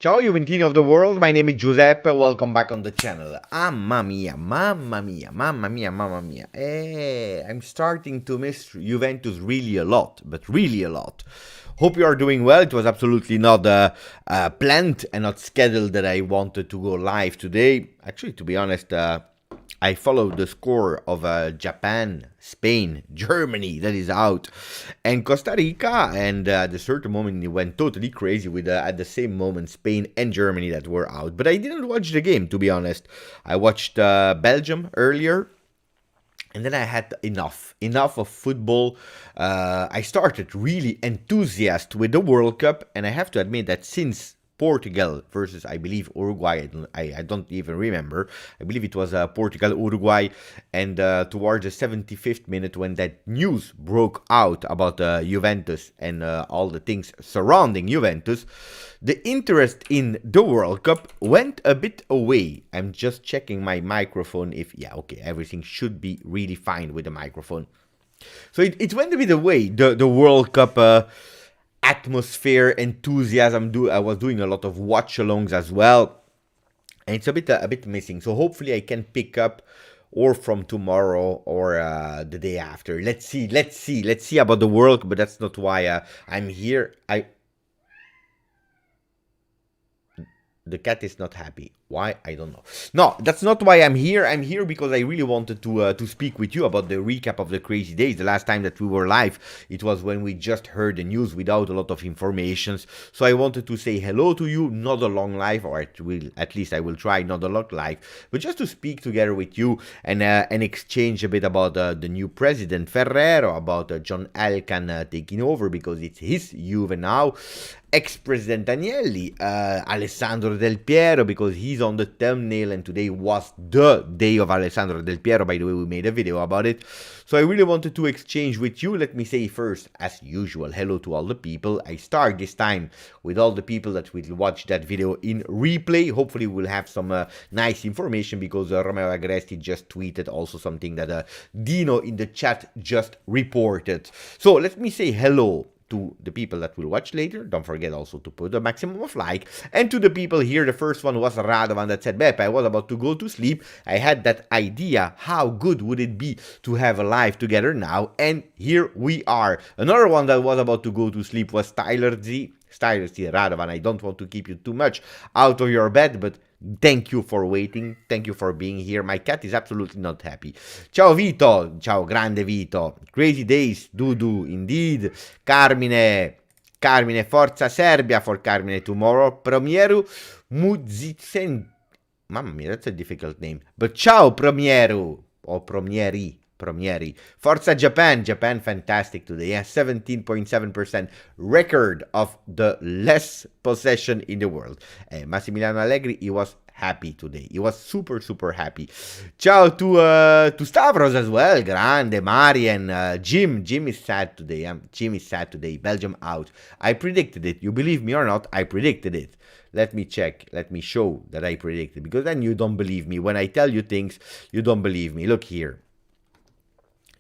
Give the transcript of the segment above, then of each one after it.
Ciao Juventini of the world, my name is Giuseppe, welcome back on the channel. Mamma mia, mamma mia, mamma mia, mamma mia. I'm starting to miss Juventus really a lot, but really a lot. Hope you are doing well. It was absolutely not planned and not scheduled that I wanted to go live today. Actually, to be honest, I followed the score of Japan, Spain, Germany that is out, and Costa Rica. And at a certain moment, it went totally crazy with at the same moment Spain and Germany that were out. But I didn't watch the game, to be honest. I watched Belgium earlier. And then I had enough of football. I started really enthusiastic with the World Cup, and I have to admit that since Portugal versus, I believe, Uruguay. I don't even remember. I believe it was Portugal, Uruguay. And towards the 75th minute, when that news broke out about Juventus and all the things surrounding Juventus, the interest in the World Cup went a bit away. I'm just checking my microphone if, yeah, okay, everything should be really fine with the microphone. So it went a bit away, the World Cup atmosphere, enthusiasm. I was doing a lot of watch-alongs as well, and it's a bit missing. So hopefully I can pick up or from tomorrow or the day after. Let's see about the World Cup, but that's not why I'm here. The cat is not happy. Why? I don't know. No, that's not why I'm here. I'm here because I really wanted to speak with you about the recap of the crazy days. The last time that we were live, it was when we just heard the news without a lot of informations. So I wanted to say hello to you, not a long live, or at least I will try not a long live, but just to speak together with you and exchange a bit about the new president Ferrero, about John Elkann taking over because it's his Juve now. Ex-President Agnelli, Alessandro Del Piero, because he's on the thumbnail, and today was the day of Alessandro Del Piero. By the way, we made a video about it. So I really wanted to exchange with you. Let me say first, as usual, hello to all the people. I start this time with all the people that will watch that video in replay. Hopefully we'll have some nice information, because Romeo Agresti just tweeted also something that Dino in the chat just reported. So let me say hello to the people that will watch later. Don't forget also to put a maximum of like. And to the people here, the first one was Radovan that said, Beppe, I was about to go to sleep. I had that idea. How good would it be to have a live together now? And here we are. Another one that was about to go to sleep was Tyler Z. Radovan, I don't want to keep you too much out of your bed, but thank you for waiting. Thank you for being here. My cat is absolutely not happy. Ciao Vito. Ciao grande Vito. Crazy days. Dudu. Indeed. Carmine. Forza Serbia for Carmine tomorrow. Promieru Muzicen. Mamma mia, that's a difficult name. But ciao Promieru. Or Promieri. Forza Japan. Japan fantastic today. Yeah, 17.7% record of the less possession in the world. Massimiliano Allegri, he was happy today. He was super happy. Ciao to Stavros as well. Grande, Marian, Jim. Jim is sad today. Jim is sad today. Belgium out. I predicted it. You believe me or not, I predicted it. Let me check. Let me show that I predicted. Because then you don't believe me. When I tell you things, you don't believe me. Look here.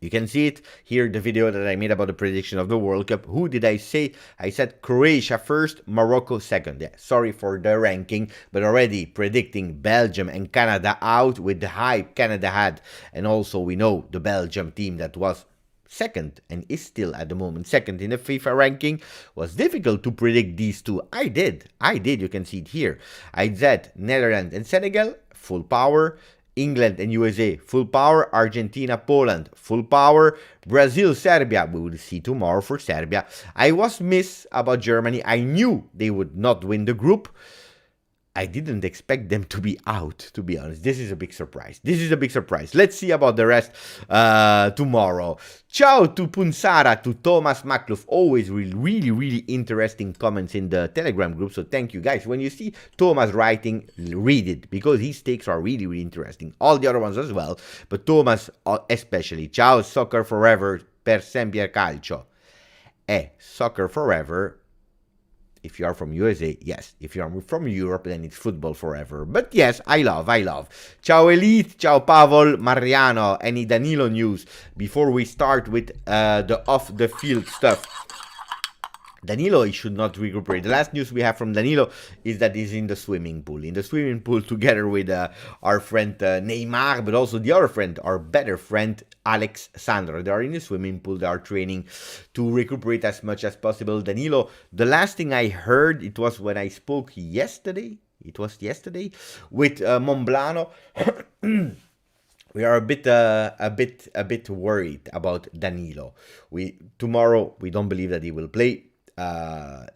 You can see it here, the video that I made about the prediction of the World Cup. Who did I say? I said Croatia first, Morocco second. Yeah, sorry for the ranking, but already predicting Belgium and Canada out with the hype Canada had. And also we know the Belgium team that was second and is still at the moment second in the FIFA ranking. Was difficult to predict these two. I did. You can see it here. I said Netherlands and Senegal, full power. England and USA, full power. Argentina, Poland, full power. Brazil, Serbia, we will see tomorrow for Serbia. I was miss about Germany. I knew they would not win the group. I didn't expect them to be out, to be honest. This is a big surprise. Let's see about the rest tomorrow. Ciao to Punsara, to Thomas Makluf. Always really interesting comments in the Telegram group. So thank you guys. When you see Thomas writing, read it, because his takes are really interesting. All the other ones as well, but Thomas especially. Ciao, soccer forever, per sempre calcio. Soccer forever. If you are from USA, yes. If you are from Europe, then it's football forever. But yes, I love. Ciao Elite, ciao Pavel, Mariano, any Danilo news before we start with the off-the-field stuff. Danilo, he should not recuperate. The last news we have from Danilo is that he's in the swimming pool. In the swimming pool together with our friend Neymar, but also the other friend, our better friend Alex Sandro. They are in the swimming pool. They are training to recuperate as much as possible. Danilo, the last thing I heard, it was when I spoke yesterday. It was yesterday with Monblano. We are a bit worried about Danilo. Tomorrow we don't believe that he will play.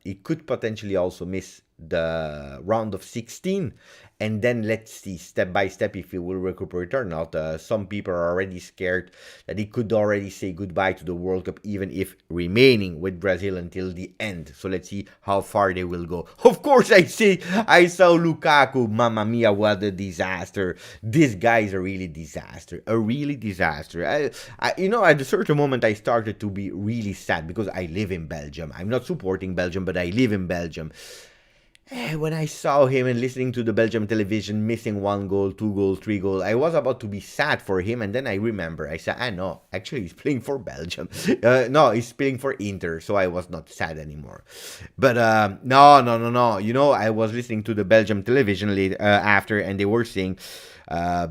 He could potentially also miss the round of 16, and then let's see step by step if he will recuperate or not. Some people are already scared that he could already say goodbye to the World Cup, even if remaining with Brazil until the end. So let's see how far they will go. Of course, I saw Lukaku. Mamma mia, what a disaster! This guy is a really disaster, at a certain moment I started to be really sad because I live in Belgium. I'm not supporting Belgium, but I live in Belgium. When I saw him and listening to the Belgium television missing 1 goal, 2 goals, 3 goals, I was about to be sad for him, and then I remember, I said, no, actually he's playing for Belgium. No, he's playing for Inter, so I was not sad anymore. But no. I was listening to the Belgium television after, and they were saying,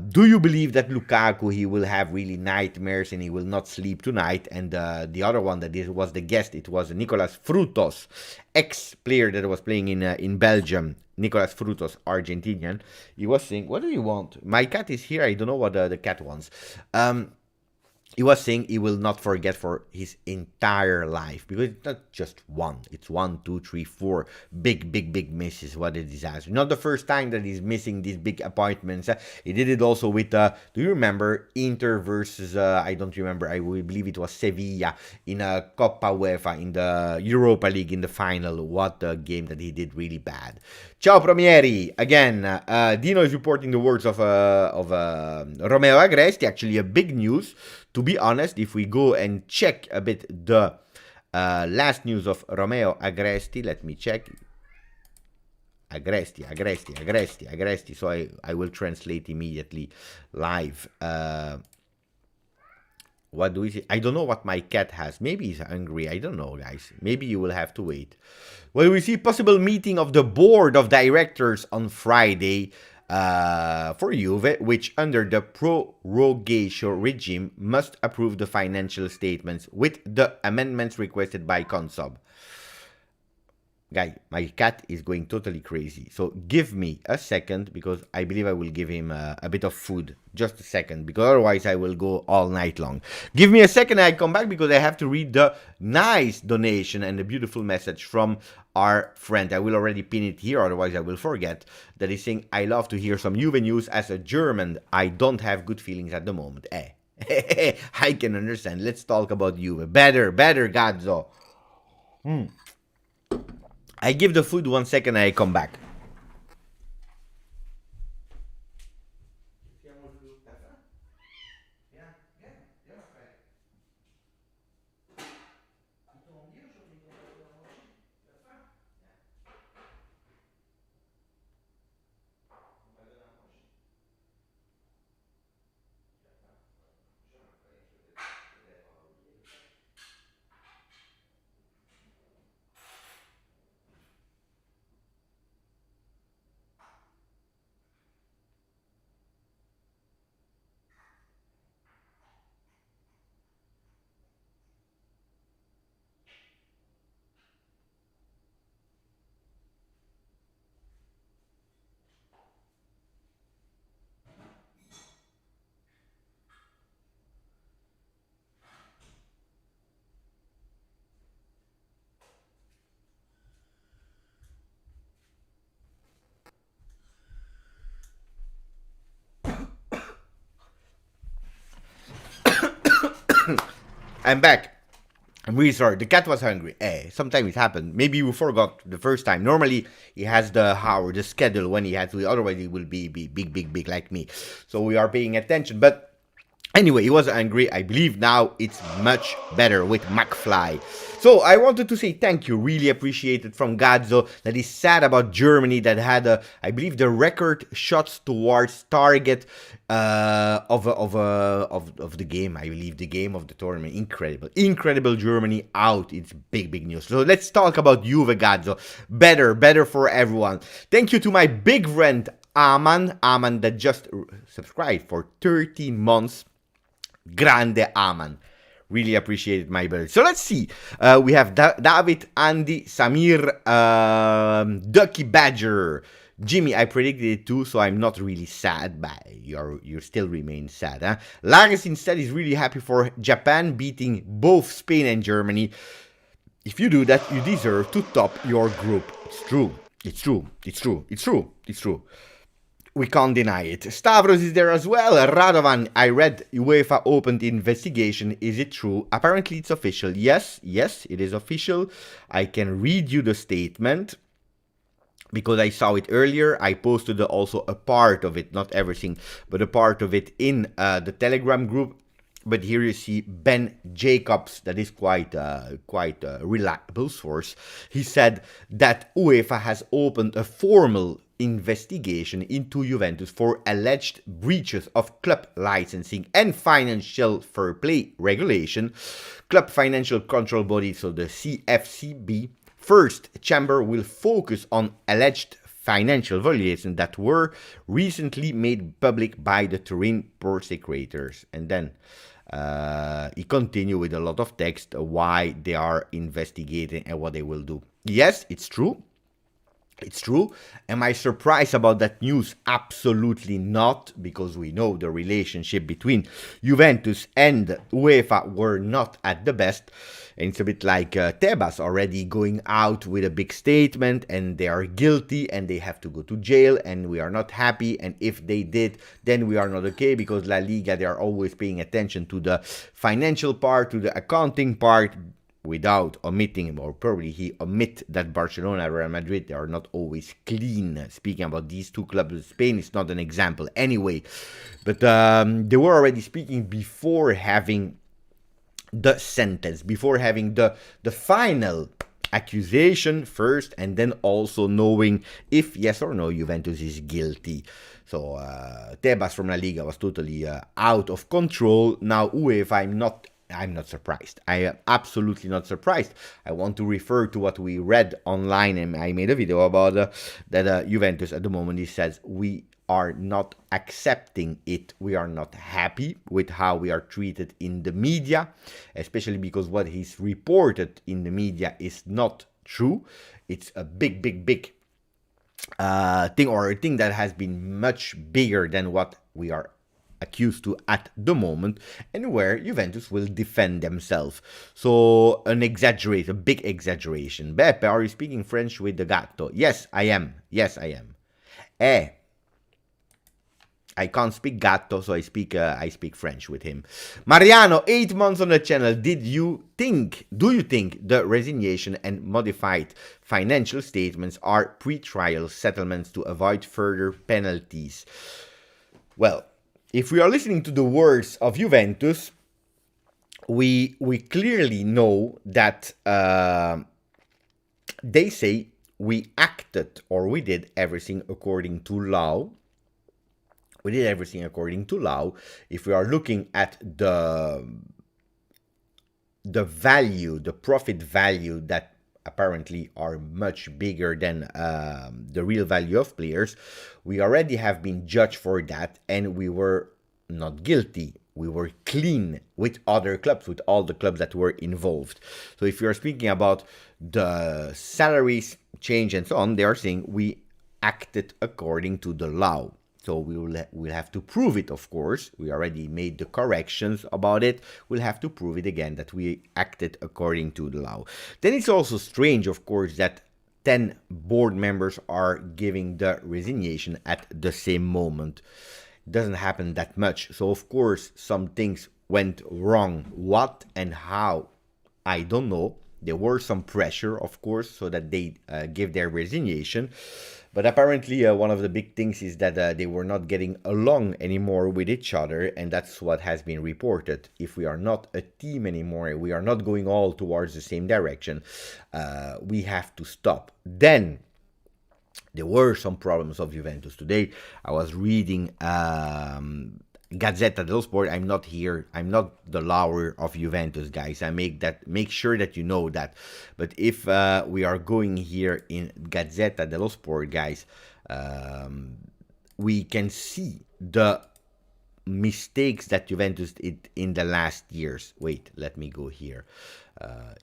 do you believe that Lukaku, he will have really nightmares and he will not sleep tonight? And the other one that was the guest, it was Nicolas Frutos, ex-player that was playing in Belgium. Nicolas Frutos, Argentinian. He was saying, what do you want? My cat is here. I don't know what the cat wants. He was saying he will not forget for his entire life, because it's not just one, it's 1, 2, 3, 4 big misses. What a disaster. Not the first time that he's missing these big appointments. He did it also with do you remember Inter versus I don't remember, I believe it was Sevilla in a Coppa UEFA in the Europa League in the final. What a game that he did really bad. Ciao Promieri again. Dino is reporting the words of Romeo Agresti. Actually a big news. To be honest, if we go and check a bit the last news of Romeo Agresti, let me check. Agresti. So I will translate immediately live. What do we see? I don't know what my cat has. Maybe he's hungry. I don't know, guys. Maybe you will have to wait. Well, we see possible meeting of the board of directors on Friday. For Juve, which under the prorogation regime must approve the financial statements with the amendments requested by Consob. Guy, my cat is going totally crazy. So give me a second, because I believe I will give him a bit of food. Just a second, because otherwise I will go all night long. Give me a second, I come back, because I have to read the nice donation and the beautiful message from our friend. I will already pin it here, otherwise I will forget. That is saying, I love to hear some Juve news. As a German, I don't have good feelings at the moment. I can understand. Let's talk about Juve. Better, Gazzo. I give the food 1 second and I come back. I'm back. I'm really sorry. The cat was hungry. Sometimes it happened. Maybe you forgot the first time. Normally, he has the hour, the schedule when he has to. Otherwise, he will be big like me. So we are paying attention. But Anyway, he was angry. I believe now it's much better with McFly. So I wanted to say thank you. Really appreciate it from Gazzo, that is sad about Germany, that had I believe the record shots towards target of the game. I believe the game of the tournament. Incredible Germany out. It's big news. So let's talk about Juve, Gazzo. Better for everyone. Thank you to my big friend Aman that just subscribed for 13 months. Grande Aman. Really appreciate my brother. So let's see. We have David, Andy, Samir, Ducky Badger, Jimmy. I predicted it too, so I'm not really sad, but you still remain sad. Huh? Lars instead is really happy for Japan beating both Spain and Germany. If you do that, you deserve to top your group. It's true. We can't deny it. Stavros is there as well. Radovan, I read UEFA opened investigation. Is it true? Apparently it's official. Yes, it is official. I can read you the statement because I saw it earlier. I posted also a part of it, not everything, but a part of it in the Telegram group. But here you see Ben Jacobs, that is quite a reliable source. He said that UEFA has opened a formal investigation into Juventus for alleged breaches of club licensing and financial fair play regulation. Club financial control body, so the CFCB, first chamber will focus on alleged financial violations that were recently made public by the Turin prosecutors. And then he continued with a lot of text why they are investigating and what they will do. Yes, it's true. It's true. Am I surprised about that news? Absolutely not, because we know the relationship between Juventus and UEFA were not at the best. And it's a bit like Tebas already going out with a big statement, and they are guilty and they have to go to jail, and we are not happy. And if they did, then we are not okay, because La Liga, they are always paying attention to the financial part, to the accounting part, without omitting, or probably he omit that Barcelona and Real Madrid, they are not always clean. Speaking about these two clubs, Spain is not an example anyway. But they were already speaking before having the sentence, before having the final accusation first, and then also knowing if yes or no Juventus is guilty. So Tebas from La Liga was totally out of control. Now UEFA, I'm not surprised. I am absolutely not surprised. I want to refer to what we read online, and I made a video about that Juventus at the moment. He says we are not accepting it. We are not happy with how we are treated in the media, especially because what he's reported in the media is not true. It's a big thing, or a thing that has been much bigger than what we are accused to at the moment, and where Juventus will defend themselves. So a big exaggeration. Beppe, are you speaking French with the gatto? Yes, I am. I can't speak gatto, so I speak French with him. Mariano, 8 months on the channel. Do you think the resignation and modified financial statements are pre-trial settlements to avoid further penalties? Well, if we are listening to the words of Juventus, we clearly know that they say we acted, or we did everything according to law. We did everything according to law. If we are looking at the value, the profit value that apparently are much bigger than the real value of players, we already have been judged for that, and we were not guilty. We were clean with other clubs, with all the clubs that were involved. So if you are speaking about the salaries change and so on, they are saying we acted according to the law. So we'll have to prove it, of course. We already made the corrections about it. We'll have to prove it again that we acted according to the law. Then it's also strange, of course, that 10 board members are giving the resignation at the same moment. It doesn't happen that much. So, of course, some things went wrong. What and how, I don't know. There were some pressure, of course, so that they give their resignation. But apparently, one of the big things is that they were not getting along anymore with each other, and that's what has been reported. If we are not a team anymore, we are not going all towards the same direction, we have to stop. Then there were some problems of Juventus today. I was reading Gazzetta dello Sport. I'm not here. I'm not the lawyer of Juventus, guys. I make sure that you know that. But if we are going here in Gazzetta dello Sport, guys, we can see the mistakes that Juventus did in the last years. Wait, let me go here.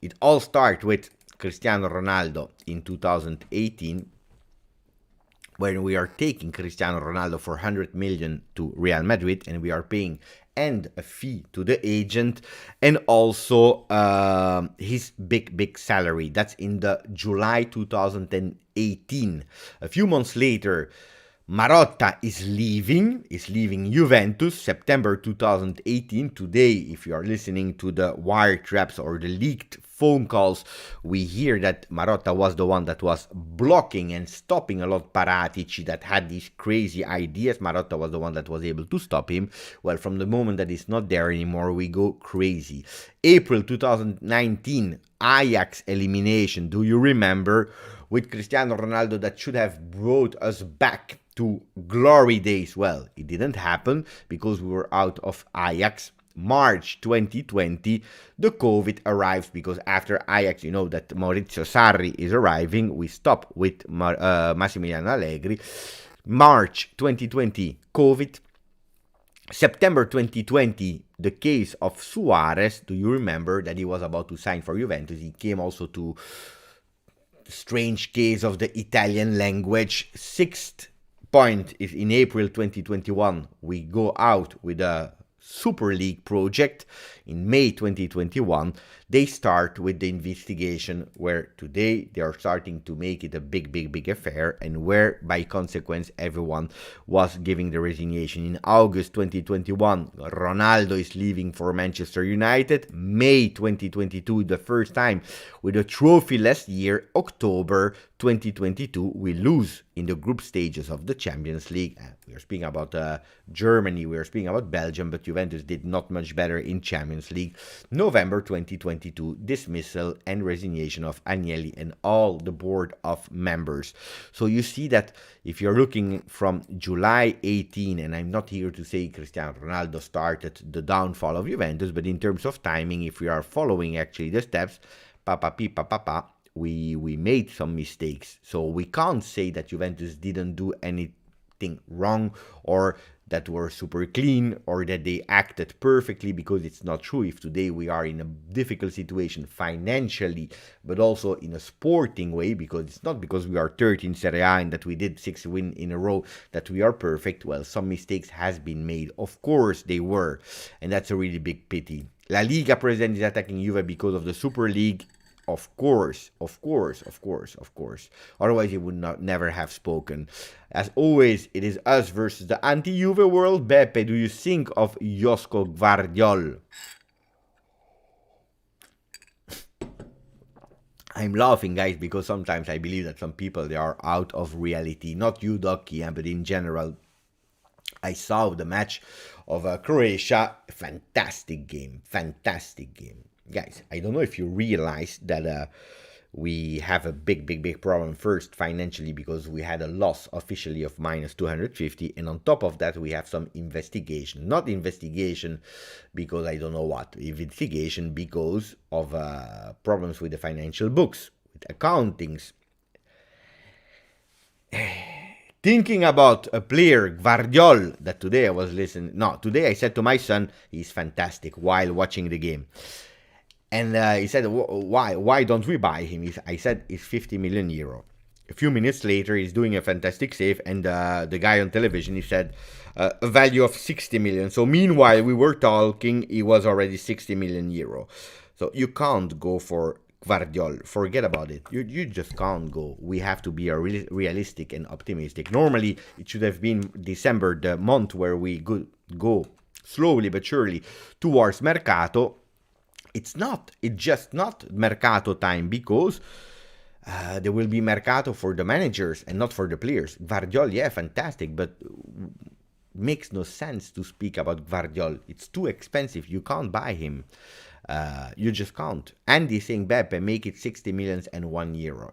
It all started with Cristiano Ronaldo in 2018, when we are taking Cristiano Ronaldo for 100 million to Real Madrid, and we are paying and a fee to the agent, and also his big salary. That's in the July 2018. A few months later, Marotta is leaving Juventus, September 2018. Today, if you are listening to the wire traps or the leaked phone calls, we hear that Marotta was the one that was blocking and stopping a lot Paratici that had these crazy ideas. Marotta was the one that was able to stop him. Well, from the moment that he's not there anymore, we go crazy. April 2019, Ajax elimination. Do you remember? With Cristiano Ronaldo, that should have brought us back to glory days. Well, it didn't happen because we were out of Ajax. March 2020, the COVID arrives, because after Ajax, you know that Maurizio Sarri is arriving. We stop with Massimiliano Allegri. March 2020, COVID. September 2020, the case of Suarez. Do you remember that he was about to sign for Juventus? He came also to strange case of the Italian language. Sixth point is in April 2021, we go out with a Super League project. In May 2021, they start with the investigation, where today they are starting to make it a big affair, and where by consequence everyone was giving the resignation. In August 2021, Ronaldo is leaving for Manchester United. May 2022, the first time with a trophy last year. October 2022, we lose in the group stages of the Champions League. We are speaking about Germany, we are speaking about Belgium, but Juventus did not much better in Champions League. November 2022, dismissal and resignation of Agnelli and all the board of members. So you see that if you're looking from July 18, and I'm not here to say Cristiano Ronaldo started the downfall of Juventus, but in terms of timing, if we are following actually the steps, we made some mistakes. So we can't say that Juventus didn't do anything wrong, or that were super clean, or that they acted perfectly, because it's not true. If today we are in a difficult situation financially, but also in a sporting way, because it's not because we are 13 Serie A and that we did 6 wins in a row that we are perfect. Well, some mistakes has been made. Of course they were, and that's a really big pity. La Liga president is attacking Juve because of the Super League. Of course. Otherwise, he would never have spoken. As always, it is us versus the anti-Juve world. Beppe, do you think of Josko Gvardiol? I'm laughing, guys, because sometimes I believe that some people, they are out of reality. Not you, Doki, but in general. I saw the match of Croatia. Fantastic game. Guys, I don't know if you realize that we have a big problem. First, financially, because we had a loss officially of minus 250, and on top of that we have some investigation. Not investigation because I don't know what, investigation because of problems with the financial books, with accountings. Thinking about a player, Gvardiol, that today I was listening. No, today I said to my son, he's fantastic while watching the game. And he said, why don't we buy him? I said, it's 50 million euro. A few minutes later, he's doing a fantastic save, and the guy on television, he said, a value of 60 million. So meanwhile, we were talking, he was already 60 million euro. So you can't go for Gvardiol. Forget about it. You just can't go. We have to be realistic and optimistic. Normally, it should have been December, the month where we go slowly but surely towards Mercato. It's just not Mercato time, because There will be mercato for the managers and not for the players. Guardiola, yeah, fantastic, but makes no sense to speak about Guardiola. It's too expensive. You can't buy him. You just can't. Andy saying, Beppe, make it 60 millions and €1.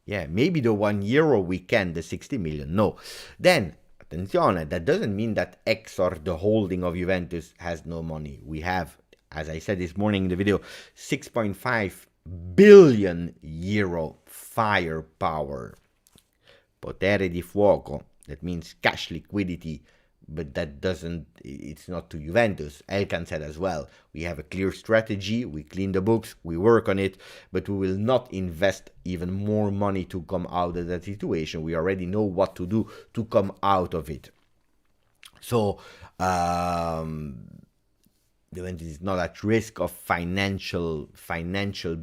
Yeah, maybe the €1 we can, the 60 million. No. Then, attenzione, that doesn't mean that Exor, the holding of Juventus, has no money. We have, as I said this morning in the video, 6.5 billion euro firepower. Potere di fuoco. That means cash liquidity. But that doesn't, it's not to Juventus. Elkan said as well, we have a clear strategy, we clean the books, we work on it, but we will not invest even more money to come out of that situation. We already know what to do to come out of it. So, Juventus is not at risk of financial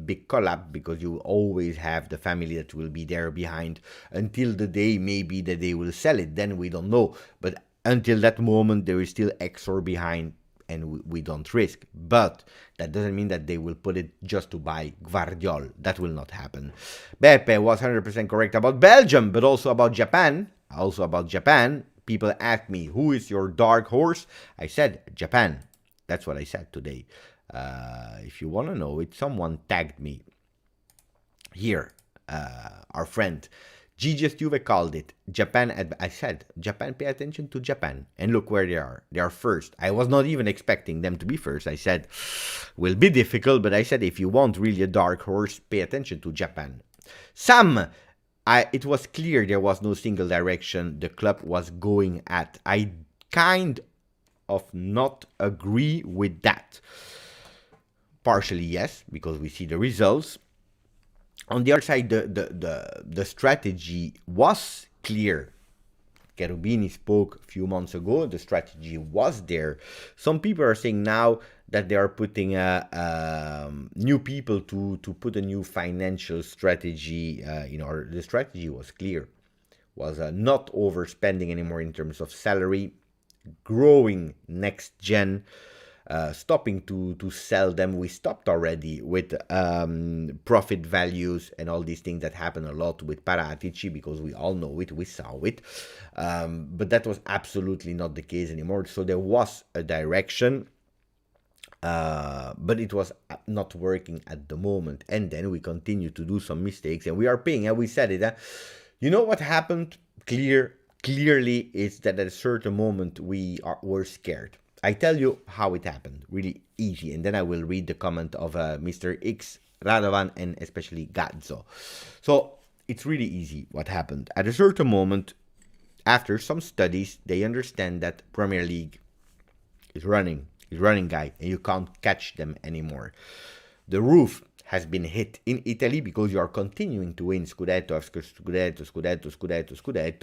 big collapse, because you always have the family that will be there behind until the day maybe that they will sell it. Then we don't know. But until that moment, there is still Exor behind, and we don't risk. But that doesn't mean that they will put it just to buy Guardiola. That will not happen. Beppe was 100% correct about Belgium, but also about Japan. People ask me, who is your dark horse? I said Japan. That's what I said today. If you want to know it, someone tagged me here. Our friend GJustjuve called it Japan. I said, Japan, pay attention to Japan. And look where they are. They are first. I was not even expecting them to be first. I said, will be difficult, but I said, if you want really a dark horse, pay attention to Japan. It was clear there was no single direction the club was going at. I kind of not agree with that. Partially, yes, because we see the results. On the other side, the strategy was clear. Cherubini spoke a few months ago. The strategy was there. Some people are saying now that they are putting new people to put a new financial strategy. The strategy was clear. Was not overspending anymore in terms of salary, growing next gen, stopping to sell them. We stopped already with profit values and all these things that happen a lot with Paratici, because we all know it, we saw it. But that was absolutely not the case anymore. So there was a direction, but it was not working at the moment. And then we continue to do some mistakes, and we are paying. And we said it. You know what happened? Clearly, is that at a certain moment were scared. I tell you how it happened, really easy, and then I will read the comment of Mr. X, Radovan, and especially Gazzo. So it's really easy what happened. At a certain moment, after some studies, they understand that Premier League is running, guy, and you can't catch them anymore. The roof has been hit in Italy because you are continuing to win Scudetto.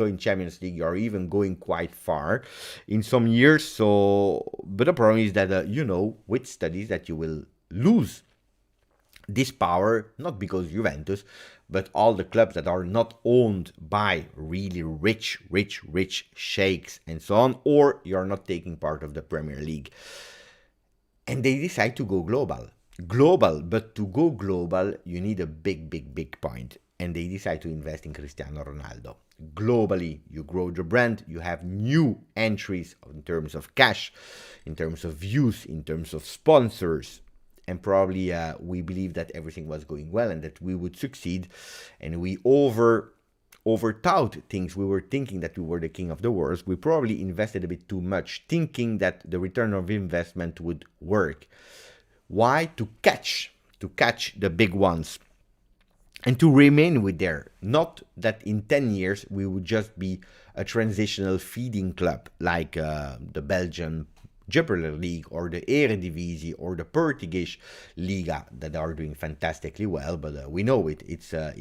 In Champions League, you are even going quite far in some years. So, but the problem is that, with studies that you will lose this power, not because Juventus, but all the clubs that are not owned by really rich sheikhs and so on, or you're not taking part of the Premier League. And they decide to go global, but to go global, you need a big point. And they decide to invest in Cristiano Ronaldo. Globally, you grow the brand, you have new entries in terms of cash, in terms of views, in terms of sponsors. And probably we believe that everything was going well and that we would succeed. And we overthought things. We were thinking that we were the king of the world. We probably invested a bit too much, thinking that the return of investment would work. Why? To catch the big ones and to remain with there. Not that in 10 years we would just be a transitional feeding club like the Belgian Jupiler League or the Eredivisie or the Portuguese Liga that are doing fantastically well. But we know it. It's a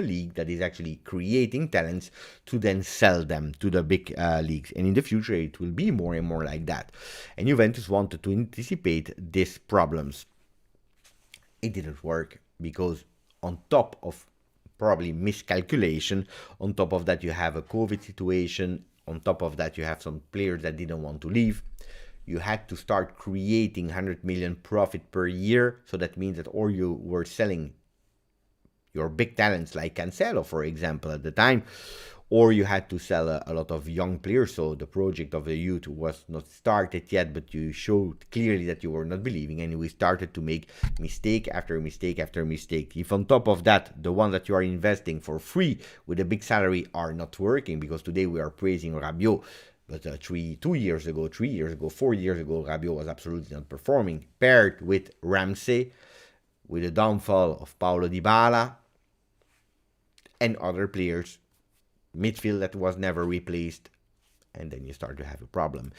league that is actually creating talents to then sell them to the big leagues. And in the future, it will be more and more like that. And Juventus wanted to anticipate these problems. It didn't work because on top of probably miscalculation, on top of that, you have a COVID situation. On top of that, you have some players that didn't want to leave. You had to start creating 100 million profit per year. So that means that or you were selling your big talents like Cancelo, for example, at the time, or you had to sell a lot of young players. So the project of the youth was not started yet, but you showed clearly that you were not believing, and we started to make mistake after mistake after mistake. If on top of that, the one that you are investing for free with a big salary are not working, because today we are praising Rabiot, but 2 years ago, 3 years ago, 4 years ago, Rabiot was absolutely not performing. Paired with Ramsey, with the downfall of Paulo Dybala and other players, midfield that was never replaced, and then you start to have a problem.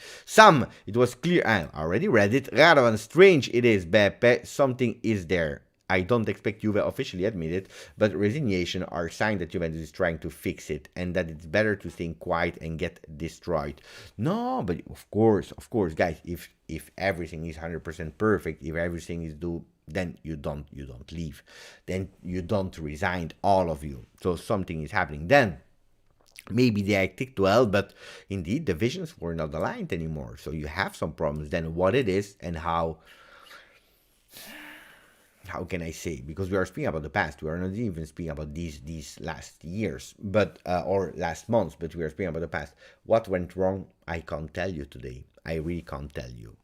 It was clear, I already read it, Radovan, strange it is, Beppe, something is there. I don't expect Juve officially admit it, but resignation are signs that Juventus is trying to fix it, and that it's better to stay quiet and get destroyed. No, but of course, guys, if everything is 100% perfect, if everything is do, then you don't leave, then you don't resign, all of you. So something is happening. Then maybe they acted well, but indeed the visions were not aligned anymore. So you have some problems. Then what it is and how can I say? Because we are speaking about the past. We are not even speaking about these last years, but or last months. But we are speaking about the past. What went wrong? I can't tell you today. I really can't tell you.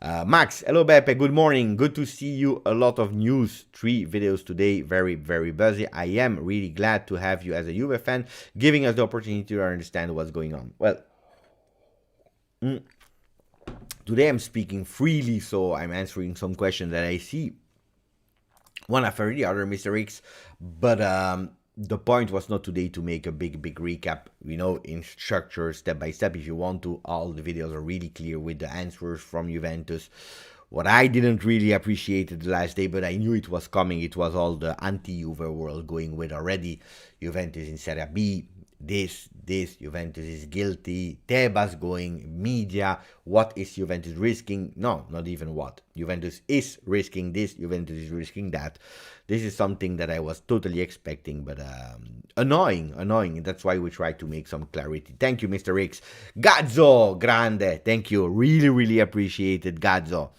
Max, hello Beppe, good morning. Good to see you. A lot of news, 3 videos today. Very, very busy. I am really glad to have you as a Juve fan, giving us the opportunity to understand what's going on. Well, today I'm speaking freely, so I'm answering some questions that I see one after the other, Mr. X, but the point was not today to make a big recap, in structure, step by step. If you want to, all the videos are really clear with the answers from Juventus. What I didn't really appreciate the last day, but I knew it was coming, it was all the anti-Juve world going with already. Juventus in Serie B, this, Juventus is guilty, Tebas going, media, what is Juventus risking? No, not even what. Juventus is risking this, Juventus is risking that. This is something that I was totally expecting, but annoying. That's why we try to make some clarity. Thank you, Mr. X. Gazzo, grande. Thank you. Really appreciated, Gazzo.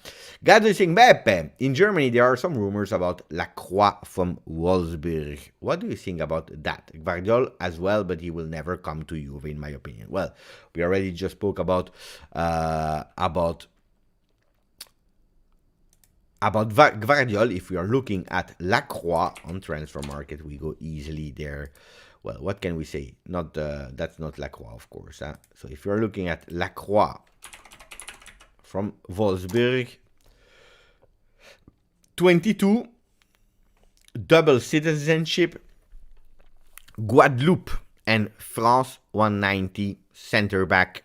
Gazzo is saying, Beppe, in Germany there are some rumors about Lacroix from Wolfsburg. What do you think about that? Guardiola as well, but he will never come to Juve, in my opinion. Well, we already just spoke about Guardiola. If we are looking at Lacroix on transfer market, we go easily there. Well, what can we say? That's not Lacroix, of course. So if you're looking at Lacroix from Wolfsburg, 22, double citizenship, Guadeloupe and France, 190, center back,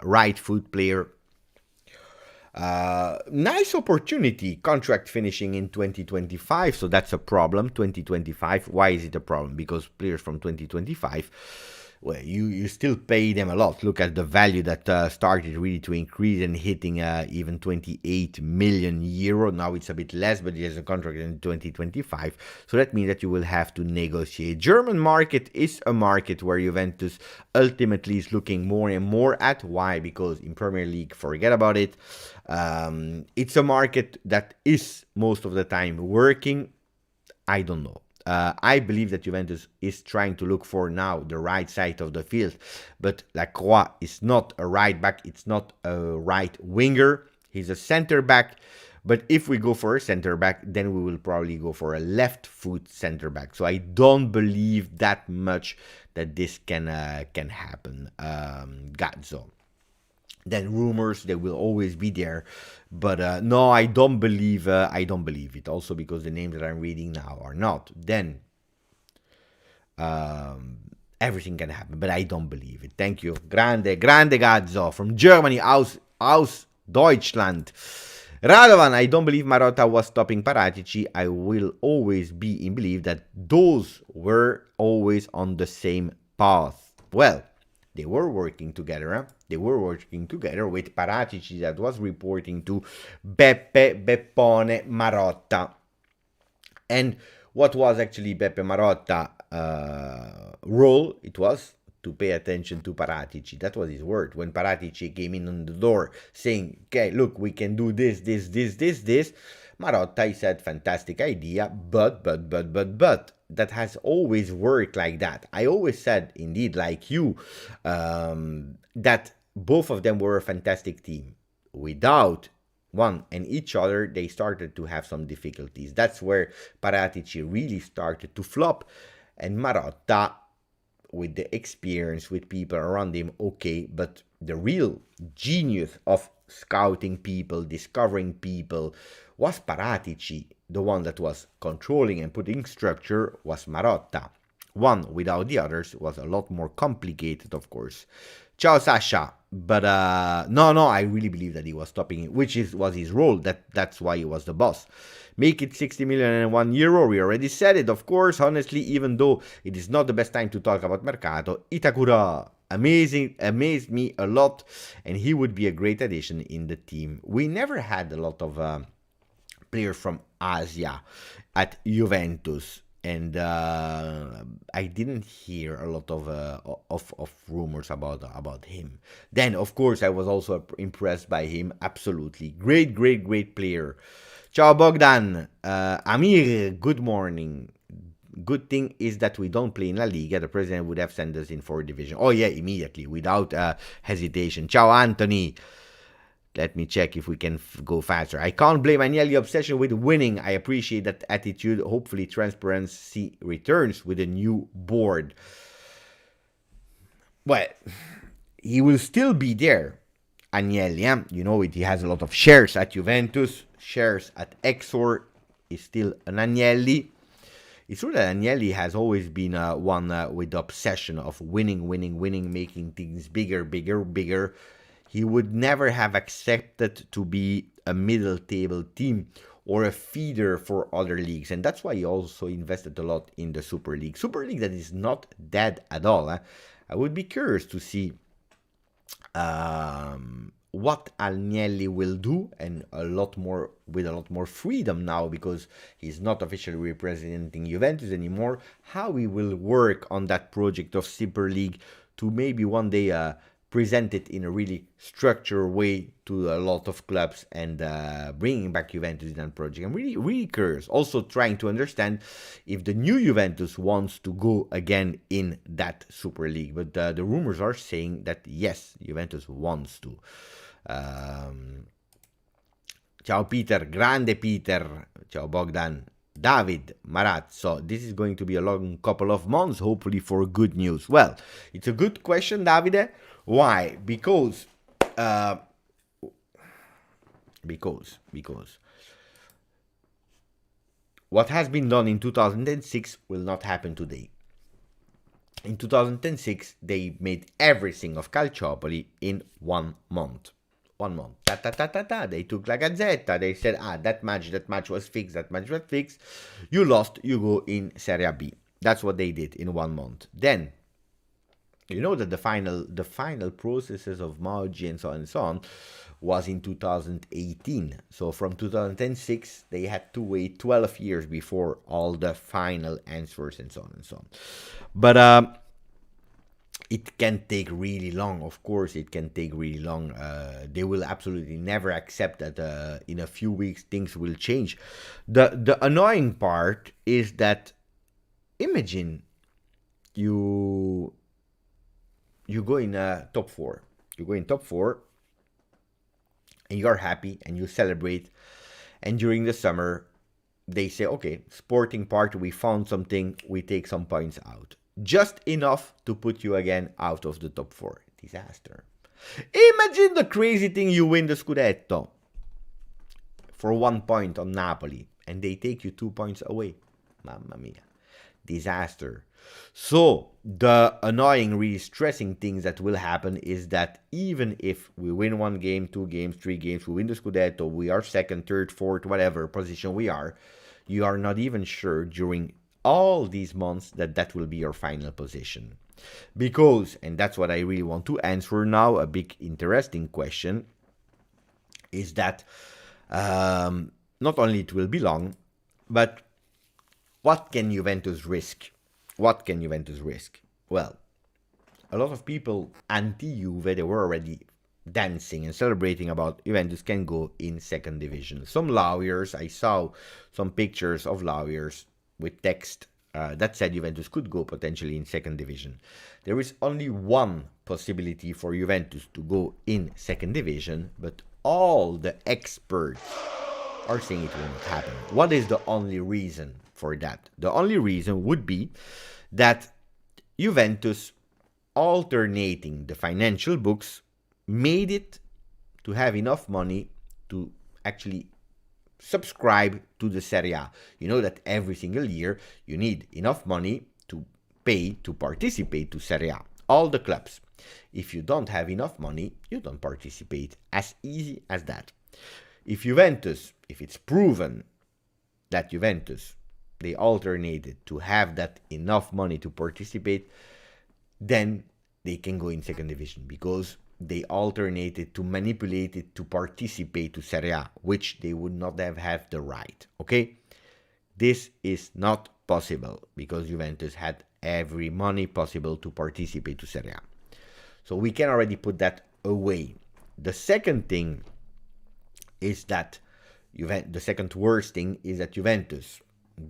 right foot player. Nice opportunity, contract finishing in 2025, so that's a problem. 2025, why is it a problem? Because players from 2025, well, you still pay them a lot. Look at the value that started really to increase and hitting even 28 million euro. Now it's a bit less, but he has a contract in 2025, so that means that you will have to negotiate. German market is a market where Juventus ultimately is looking more and more at. Why? Because in Premier League, forget about it. It's a market that is most of the time working. I don't know. I believe that Juventus is trying to look for now the right side of the field, but Lacroix is not a right back, it's not a right winger, he's a center back. But if we go for a center back, then we will probably go for a left foot center back. So I don't believe that much that this can happen. Gazzo. Then rumors, they will always be there, but no, I don't believe it. Also because the names that I'm reading now are not. Then everything can happen, but I don't believe it. Thank you, grande Gazzo from Germany, aus Deutschland. Radovan, I don't believe Marotta was stopping Paratici. I will always be in belief that those were always on the same path. Well, they were working together. They were working together with Paratici that was reporting to Beppone Marotta. And what was actually Beppe Marotta role? It was to pay attention to Paratici. That was his word. When Paratici came in on the door saying, okay, look, we can do this. Marotta, he said, fantastic idea, but. that has always worked like that. I always said, indeed, like you, that both of them were a fantastic team. Without one and each other, they started to have some difficulties. That's where Paratici really started to flop, and Marotta, with the experience, with people around him, okay, but the real genius of scouting people, discovering people, was Paratici. The one that was controlling and putting structure was Marotta. One without the others was a lot more complicated, of course. Ciao, Sasha. But no, I really believe that he was stopping it, which was his role. That's why he was the boss. Make it 60 million and €1. We already said it, of course. Honestly, even though it is not the best time to talk about Mercato, Itakura, amazed me a lot, and he would be a great addition in the team. We never had a lot of players from Asia at Juventus. And I didn't hear a lot of rumors about him. Then, of course, I was also impressed by him. Absolutely. Great player. Ciao, Bogdan. Amir, good morning. Good thing is that we don't play in La Liga. The president would have sent us in 4th division. Oh, yeah, immediately, without hesitation. Ciao, Anthony. Let me check if we can go faster. I can't blame Agnelli's obsession with winning. I appreciate that attitude. Hopefully transparency returns with a new board. Well, he will still be there, Agnelli. You know it. He has a lot of shares at Juventus, shares at Exor. Is still an Agnelli. It's true that Agnelli has always been one with the obsession of winning, making things bigger. He would never have accepted to be a middle table team or a feeder for other leagues. And that's why he also invested a lot in the Super League. Super League that is not dead at all. I would be curious to see what Agnelli will do, and with a lot more freedom now, because he's not officially representing Juventus anymore, how he will work on that project of Super League to maybe one day present it in a really structured way to a lot of clubs, and bringing back Juventus in that project. I'm really curious. Also trying to understand if the new Juventus wants to go again in that Super League. But the rumors are saying that yes, Juventus wants to. Ciao Peter, grande Peter. Ciao Bogdan. David Marazzo, this is going to be a long couple of months, hopefully for good news. Well, it's a good question, Davide. Why? Because what has been done in 2006 will not happen today. In 2006, they made everything of Calciopoli in 1 month. 1 month. They took La Gazzetta. They said, that match was fixed. You lost, you go in Serie B. That's what they did in 1 month. Then, you know that the final processes of Maggi and so on was in 2018. So from 2006, they had to wait 12 years before all the final answers and so on. But it can take really long. Of course, it can take really long. They will absolutely never accept that in a few weeks things will change. The annoying part is that, imagine you go in top 4. You go in top 4 and you're happy and you celebrate. And during the summer, they say, okay, sporting part, we found something, we take some points out. Just enough to put you again out of the top 4. Disaster. Imagine the crazy thing, you win the Scudetto for 1 point on Napoli and they take you 2 points away. Mamma mia. Disaster. So the annoying, really stressing things that will happen is that even if we win 1 game, 2 games, 3 games, we win the Scudetto, we are 2nd, 3rd, 4th, whatever position we are, you are not even sure during all these months that will be your final position. Because, and that's what I really want to answer now, a big interesting question, is that not only it will be long, but what can Juventus risk? What can Juventus risk? Well, a lot of people anti-Juve, they were already dancing and celebrating about Juventus can go in 2nd division. Some lawyers, I saw some pictures of lawyers with text That said, Juventus could go potentially in second division. There is only one possibility for Juventus to go in second division, but all the experts are saying it will not happen. What is the only reason for that? The only reason would be that Juventus alternating the financial books made it to have enough money to actually subscribe to the Serie A. You know that every single year you need enough money to pay to participate to Serie A. All the clubs. If you don't have enough money, you don't participate. As easy as that. If it's proven that Juventus, they alternated to have that enough money to participate, then they can go in second division because they alternated to manipulate it to participate to Serie A, which they would not have had the right. Okay? This is not possible because Juventus had every money possible to participate to Serie A. So we can already put that away. The second thing is that the second worst thing is that Juventus,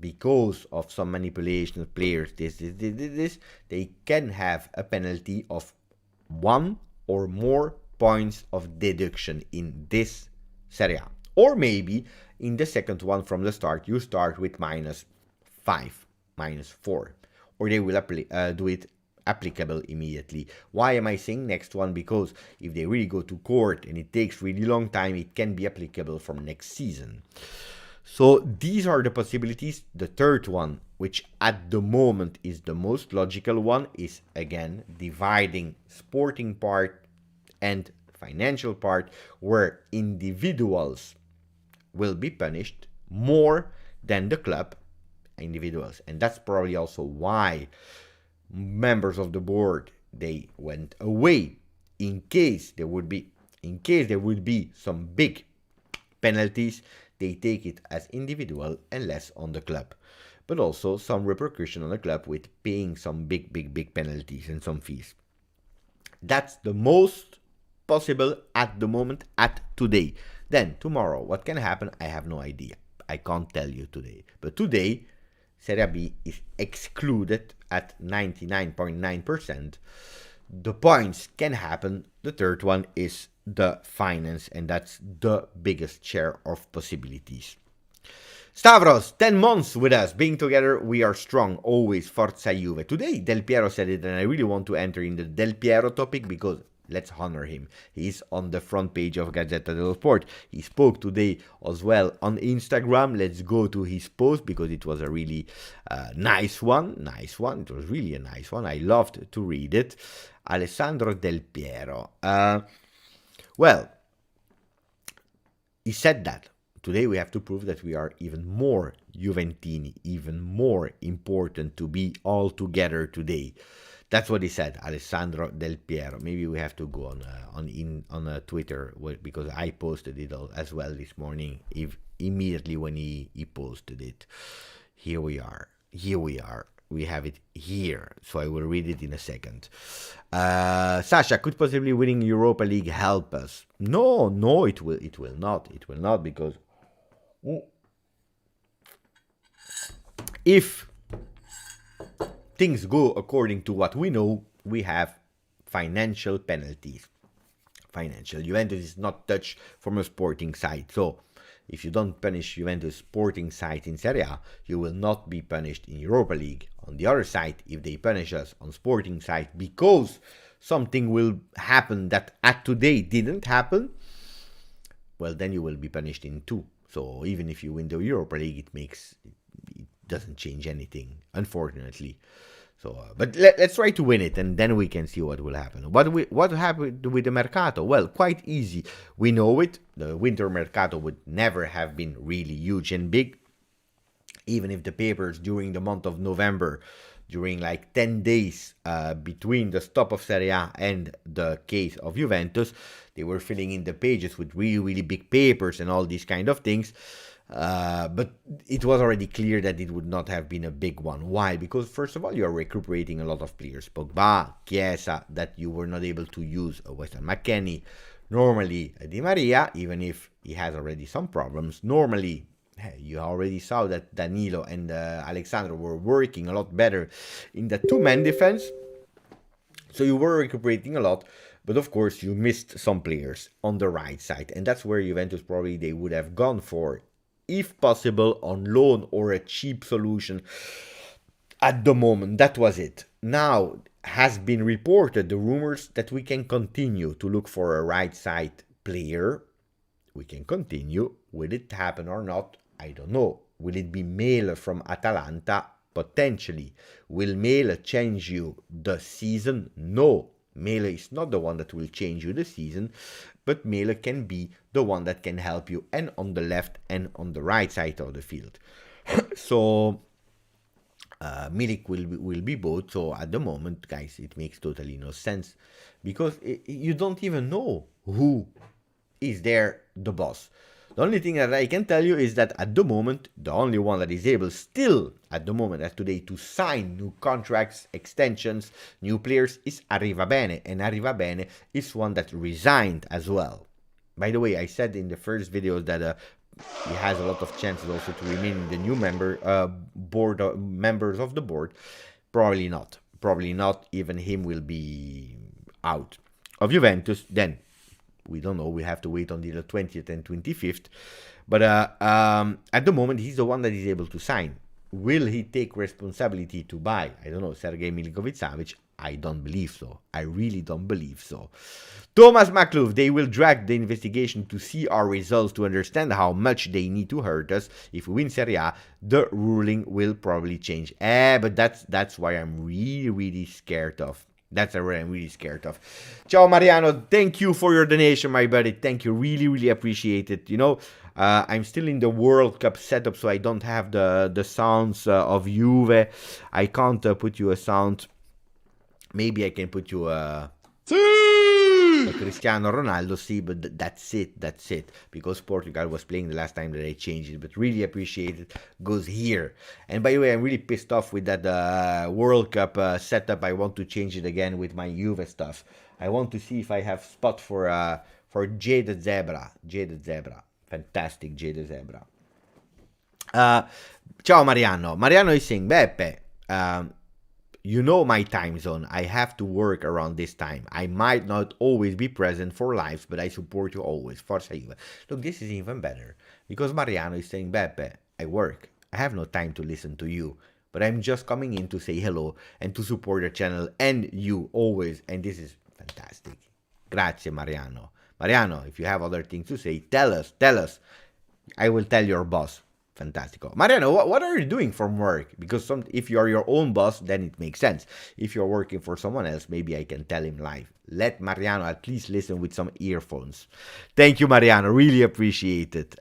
because of some manipulation of players, they can have a penalty of 1 or more points of deduction in this Serie A. Or maybe in the second one from the start, you start with -5, -4. Or they will do it applicable immediately. Why am I saying next one? Because if they really go to court and it takes really long time, it can be applicable from next season. So these are the possibilities. The third one, which at the moment is the most logical one, is again dividing sporting part and financial part, where individuals will be punished more than the club individuals. And that's probably also why members of the board, they went away in case there would be some big penalties. They take it as individual and less on the club, but also some repercussion on the club with paying some big penalties and some fees. That's the most possible at the moment, at today. Then tomorrow, what can happen? I have no idea. I can't tell you today. But today, Serie B is excluded at 99.9%. The points can happen. The third one is the finance, and that's the biggest share of possibilities. Stavros, 10 months with us. Being together, we are strong. Always Forza Juve. Today, Del Piero said it, and I really want to enter in the Del Piero topic because let's honor him. He's on the front page of Gazzetta dello Sport. He spoke today as well on Instagram. Let's go to his post because it was a really nice one. It was really a nice one. I loved to read it. Alessandro Del Piero. Well, he said that today we have to prove that we are even more Juventini, even more important to be all together today. That's what he said, Alessandro Del Piero. Maybe we have to go on Twitter because I posted it as well this morning. Immediately when he posted it, here we are. We have it here, so I will read it in a second. Sasha, could possibly winning Europa League help us? No, it will not. It will not because if things go according to what we know, we have financial penalties. Juventus is not touched from a sporting side. So if you don't punish Juventus sporting side in Serie A, you will not be punished in Europa League. On the other side, if they punish us on sporting side because something will happen that at today didn't happen, well, then you will be punished in 2. So even if you win the Europa League, it doesn't change anything, unfortunately. So, but let's try to win it, and then we can see what will happen. What happened with the Mercato? Well, quite easy. We know it. The winter Mercato would never have been really huge and big. Even if the papers during the month of November, during like 10 days between the stop of Serie A and the case of Juventus, they were filling in the pages with really big papers and all these kind of things. But it was already clear that it would not have been a big one. Why? Because first of all, you are recuperating a lot of players. Pogba, Chiesa, that you were not able to use. Weston McKennie, normally Di Maria, even if he has already some problems. Normally You already saw that Danilo and Alexandro were working a lot better in the two-man defense. So you were recuperating a lot, but of course you missed some players on the right side, and that's where Juventus probably they would have gone for, if possible, on loan or a cheap solution. At the moment, that was it. Now has been reported the rumors that we can continue to look for a right side player. We can continue. Will it happen or not? I don't know. Will it be Mele from Atalanta? Potentially. Will Mele change you the season? No. Mele is not the one that will change you the season, but Mele can be the one that can help you and on the left and on the right side of the field. So Milik will be both. So at the moment, guys, it makes totally no sense because you don't even know who is there the boss. The only thing that I can tell you is that at the moment, the only one that is able still at the moment as today to sign new contracts, extensions, new players is Arrivabene, and Arrivabene is one that resigned as well. By the way, I said in the first video that he has a lot of chances also to remain in the new members of the board. Probably not. Probably not. Even him will be out of Juventus. Then we don't know. We have to wait until the 20th and 25th. But at the moment, he's the one that is able to sign. Will he take responsibility to buy, I don't know, Sergei Milinkovic-Savic? I don't believe so. I really don't believe so. Thomas McLuhan, they will drag the investigation to see our results to understand how much they need to hurt us. If we win Serie A, the ruling will probably change. But that's why I'm really scared of. That's what I'm really scared of. Ciao Mariano, thank you for your donation, my buddy. Thank you, really appreciate it. You know, I'm still in the World Cup setup, so I don't have the sounds of Juve. I can't put you a sound. Maybe I can put you a Cristiano Ronaldo, see, but that's it. Because Portugal was playing the last time that I changed it, but really appreciate it. Goes here. And by the way, I'm really pissed off with that World Cup setup. I want to change it again with my Juve stuff. I want to see if I have spot for Jade Zebra. Fantastic Jade Zebra. Ciao Mariano. Mariano is saying, Beppe, you know my time zone. I have to work around this time. I might not always be present for lives, but I support you always. Forza Juve. Look, this is even better. Because Mariano is saying, Beppe, I work. I have no time to listen to you. But I'm just coming in to say hello and to support the channel and you always. And this is fantastic. Grazie, Mariano. Mariano, if you have other things to say, tell us. I will tell your boss. Fantastico. Mariano, what are you doing from work? Because if you are your own boss, then it makes sense. If you're working for someone else, maybe I can tell him live. Let Mariano at least listen with some earphones. Thank you, Mariano. Really appreciate it.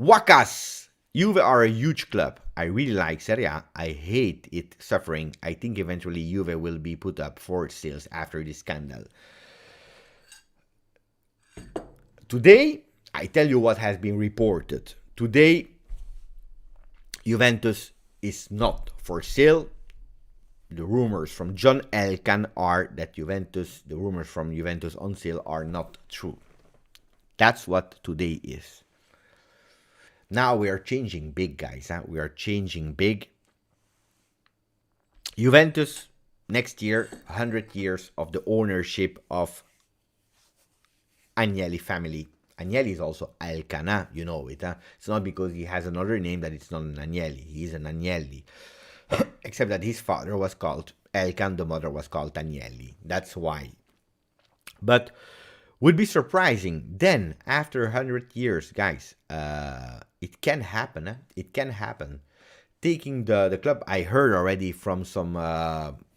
Wakas. Juve are a huge club. I really like Serie A. I hate it suffering. I think eventually Juve will be put up for sales after this scandal. Today, I tell you what has been reported. Today, Juventus is not for sale. The rumors from John Elkann are that the rumors from Juventus on sale are not true. That's what today is. Now we are changing big, guys. We are changing big. Juventus, next year, 100 years of the ownership of Agnelli family. Agnelli is also Elkann, you know it. It's not because he has another name that it's not an Agnelli. He is an Agnelli. Except that his father was called Elkann, the mother was called Agnelli. That's why. But would be surprising. Then, after 100 years, guys, it can happen. It can happen. Taking the club, I heard already from some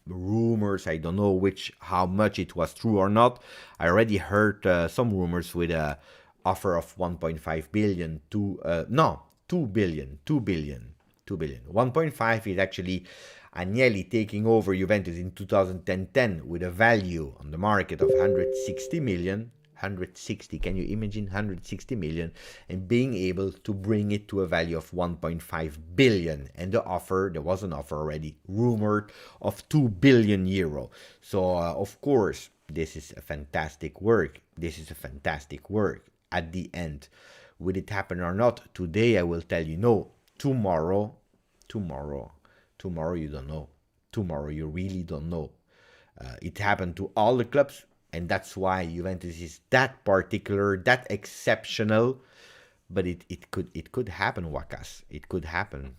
rumors. I don't know how much it was true or not. I already heard some rumors with a offer of 1.5 billion to 2 billion. 1.5 is actually Agnelli taking over Juventus in 2010 with a value on the market of 160 million. 160, can you imagine 160 million, and being able to bring it to a value of 1.5 billion, and there was an offer already rumored of 2 billion euro. So of course this is a fantastic work. At the end, Will it happen or not? Today I will tell you no. Tomorrow you don't know. Tomorrow you really don't know. It happened to all the clubs, and that's why Juventus is that particular, that exceptional. But it could happen, Wakas. It could happen.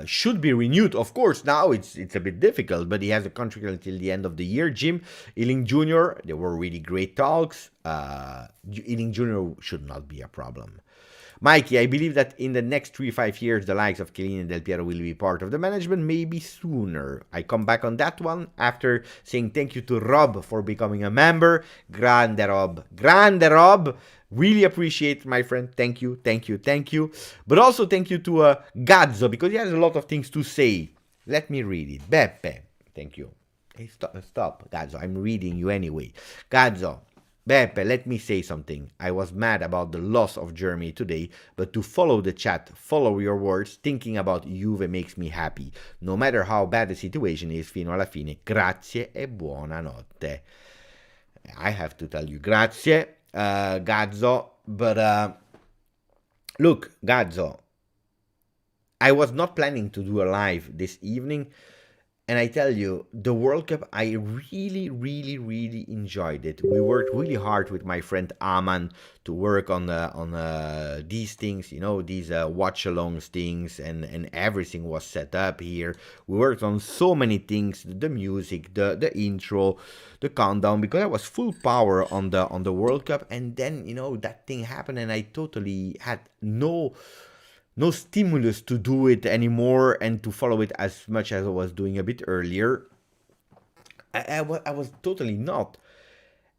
Should be renewed, of course. Now it's a bit difficult, but he has a contract until the end of the year. Jim Ealing Jr. There were really great talks. Ealing Jr. should not be a problem. Mikey, I believe that in the next 3-5 years, the likes of Chiellini and Del Piero will be part of the management, maybe sooner. I come back on that one after saying thank you to Rob for becoming a member. Grande Rob. Grande Rob. Really appreciate, my friend. Thank you. But also thank you to Gazzo, because he has a lot of things to say. Let me read it. Beppe. Thank you. Hey, stop, Gazzo. I'm reading you anyway. Gazzo. Beppe, let me say something. I was mad about the loss of Germany today, but to follow the chat, follow your words, thinking about Juve makes me happy. No matter how bad the situation is, fino alla fine. Grazie e buonanotte. I have to tell you grazie, Gazzo, but look, Gazzo, I was not planning to do a live this evening. And I tell you, the World Cup, I really enjoyed it. We worked really hard with my friend Aman to work on these things, these watch-alongs things, and everything was set up here. We worked on so many things, the music, the intro, the countdown, because I was full power on the World Cup. And then, that thing happened, and I totally had no stimulus to do it anymore and to follow it as much as I was doing a bit earlier. I was totally not.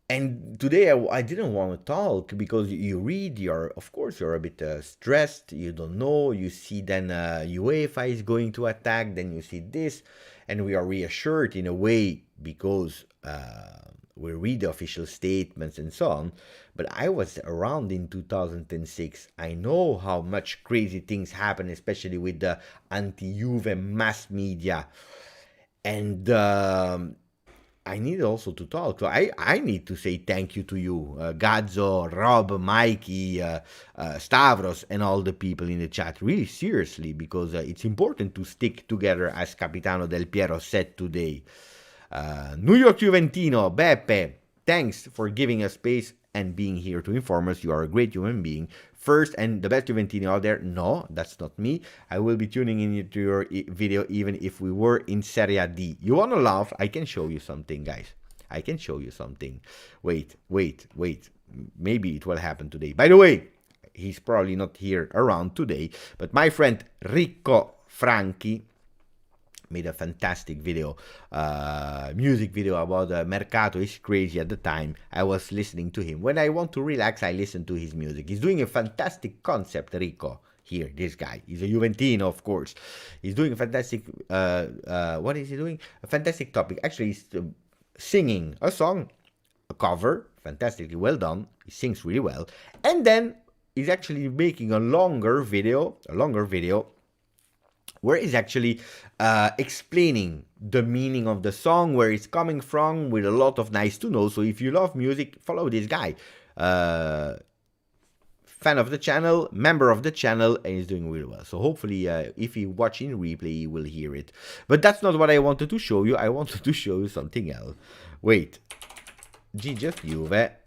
And today I didn't want to talk because you read, of course you're a bit stressed, you don't know, you see then UEFA is going to attack, then you see this, and we are reassured in a way because we read the official statements and so on. But I was around in 2006. I know how much crazy things happen, especially with the anti-Juve mass media. And I need also to talk. So I need to say thank you to you, Gazzo, Rob, Mikey, Stavros, and all the people in the chat. Really seriously, because it's important to stick together, as Capitano Del Piero said today. New York Juventino, Beppe, thanks for giving us space and being here to inform us. You are a great human being. First and the best Juventino out there. No, that's not me. I will be tuning into your video even if we were in Serie D. You want to laugh? I can show you something, guys. I can show you something. Wait. Maybe it will happen today. By the way, he's probably not here around today, but my friend Ricco Franchi made a fantastic video, music video about Mercato is crazy at the time. I was listening to him. When I want to relax, I listen to his music. He's doing a fantastic concept, Rico. Here, this guy. He's a Juventino, of course. He's doing a fantastic, what is he doing? A fantastic topic. Actually, he's singing a song, a cover, fantastically well done. He sings really well. And then he's actually making a longer video, where he's actually explaining the meaning of the song, where it's coming from, with a lot of nice to know. So if you love music, follow this guy. Fan of the channel, member of the channel, and he's doing really well. So hopefully, if you watch in replay, you will hear it. But that's not what I wanted to show you. I wanted to show you something else. Wait. GJustjuve.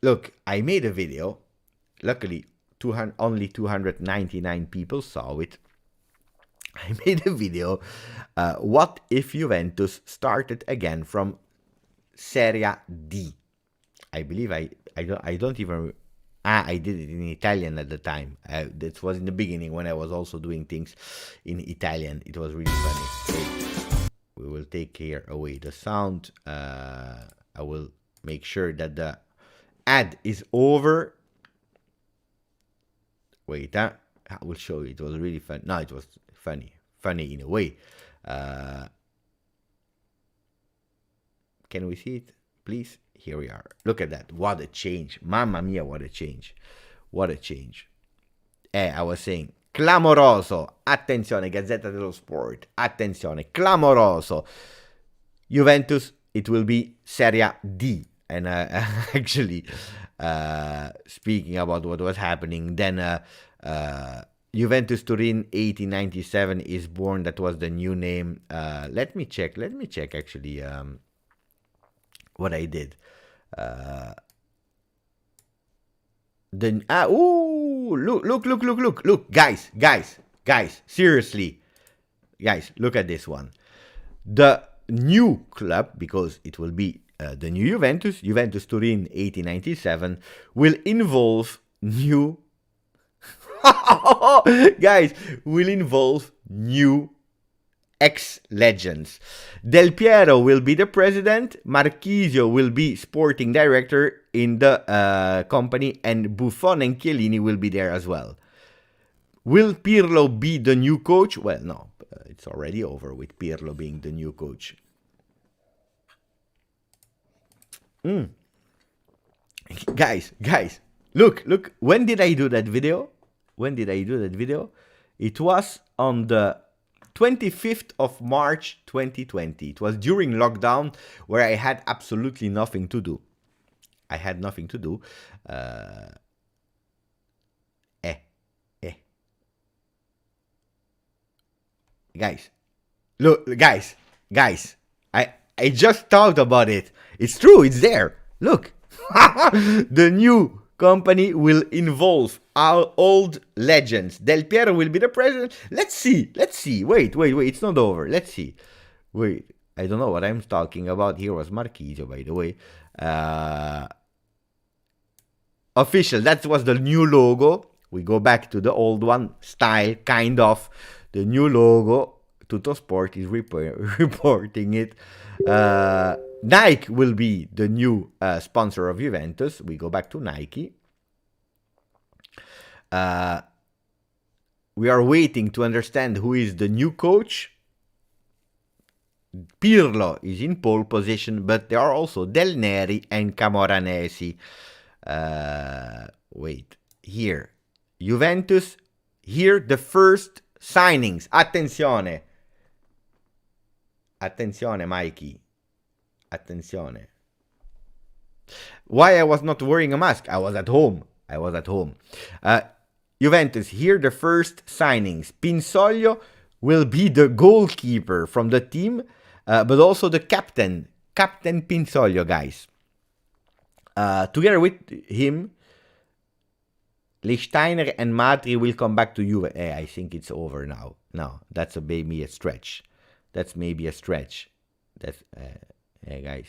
Look, I made a video. Luckily, only 299 people saw it. I made a video. What if Juventus started again from Serie D? I believe I don't even. I did it in Italian at the time. That was in the beginning when I was also doing things in Italian. It was really funny. Wait, we will take here away the sound. I will make sure that the ad is over. Wait, I will show you. It was really fun. No, it was funny in a way. Can we see it, please? Here we are. Look at that. What a change. Mamma mia, what a change. What a change. I was saying, clamoroso. Attenzione, Gazzetta dello Sport. Attenzione, clamoroso. Juventus, it will be Serie D. And actually, speaking about what was happening, then Juventus Turin 1897 is born. That was the new name. Let me check actually what I did. Look, guys, seriously, guys, look at this one. The new club, because it will be the new Juventus Turin 1897, will involve new guys, will involve new ex-legends. Del Piero will be the president, Marchisio will be sporting director in the company, and Buffon and Chiellini will be there as well. Will Pirlo be the new coach? Well, no, it's already over with Pirlo being the new coach. Guys, look, when did I do that video? It was on the 25th of March 2020. It was during lockdown, where I had absolutely nothing to do. Guys, look, guys, I just thought about it. It's true, it's there. Look, the new company will involve our old legends. Del Piero will be the president. Let's see. Wait, it's not over. Let's see. Wait, I don't know what I'm talking about. Here was Marchisio, by the way. Official, that was the new logo. We go back to the old one. Style, kind of. The new logo. Tuttosport is reporting it. Nike will be the new sponsor of Juventus. We go back to Nike. We are waiting to understand who is the new coach. Pirlo is in pole position, but there are also Del Neri and Camoranesi. Wait, here. Juventus, here the first signings. Attenzione, Mikey. Attenzione. Why I was not wearing a mask? I was at home. Juventus, here the first signings. Pinsoglio will be the goalkeeper from the team, but also the captain. Captain Pinsoglio, guys. Together with him, Lichtsteiner and Matri will come back to Juve. I think it's over now. No, that's maybe a stretch. That's hey guys.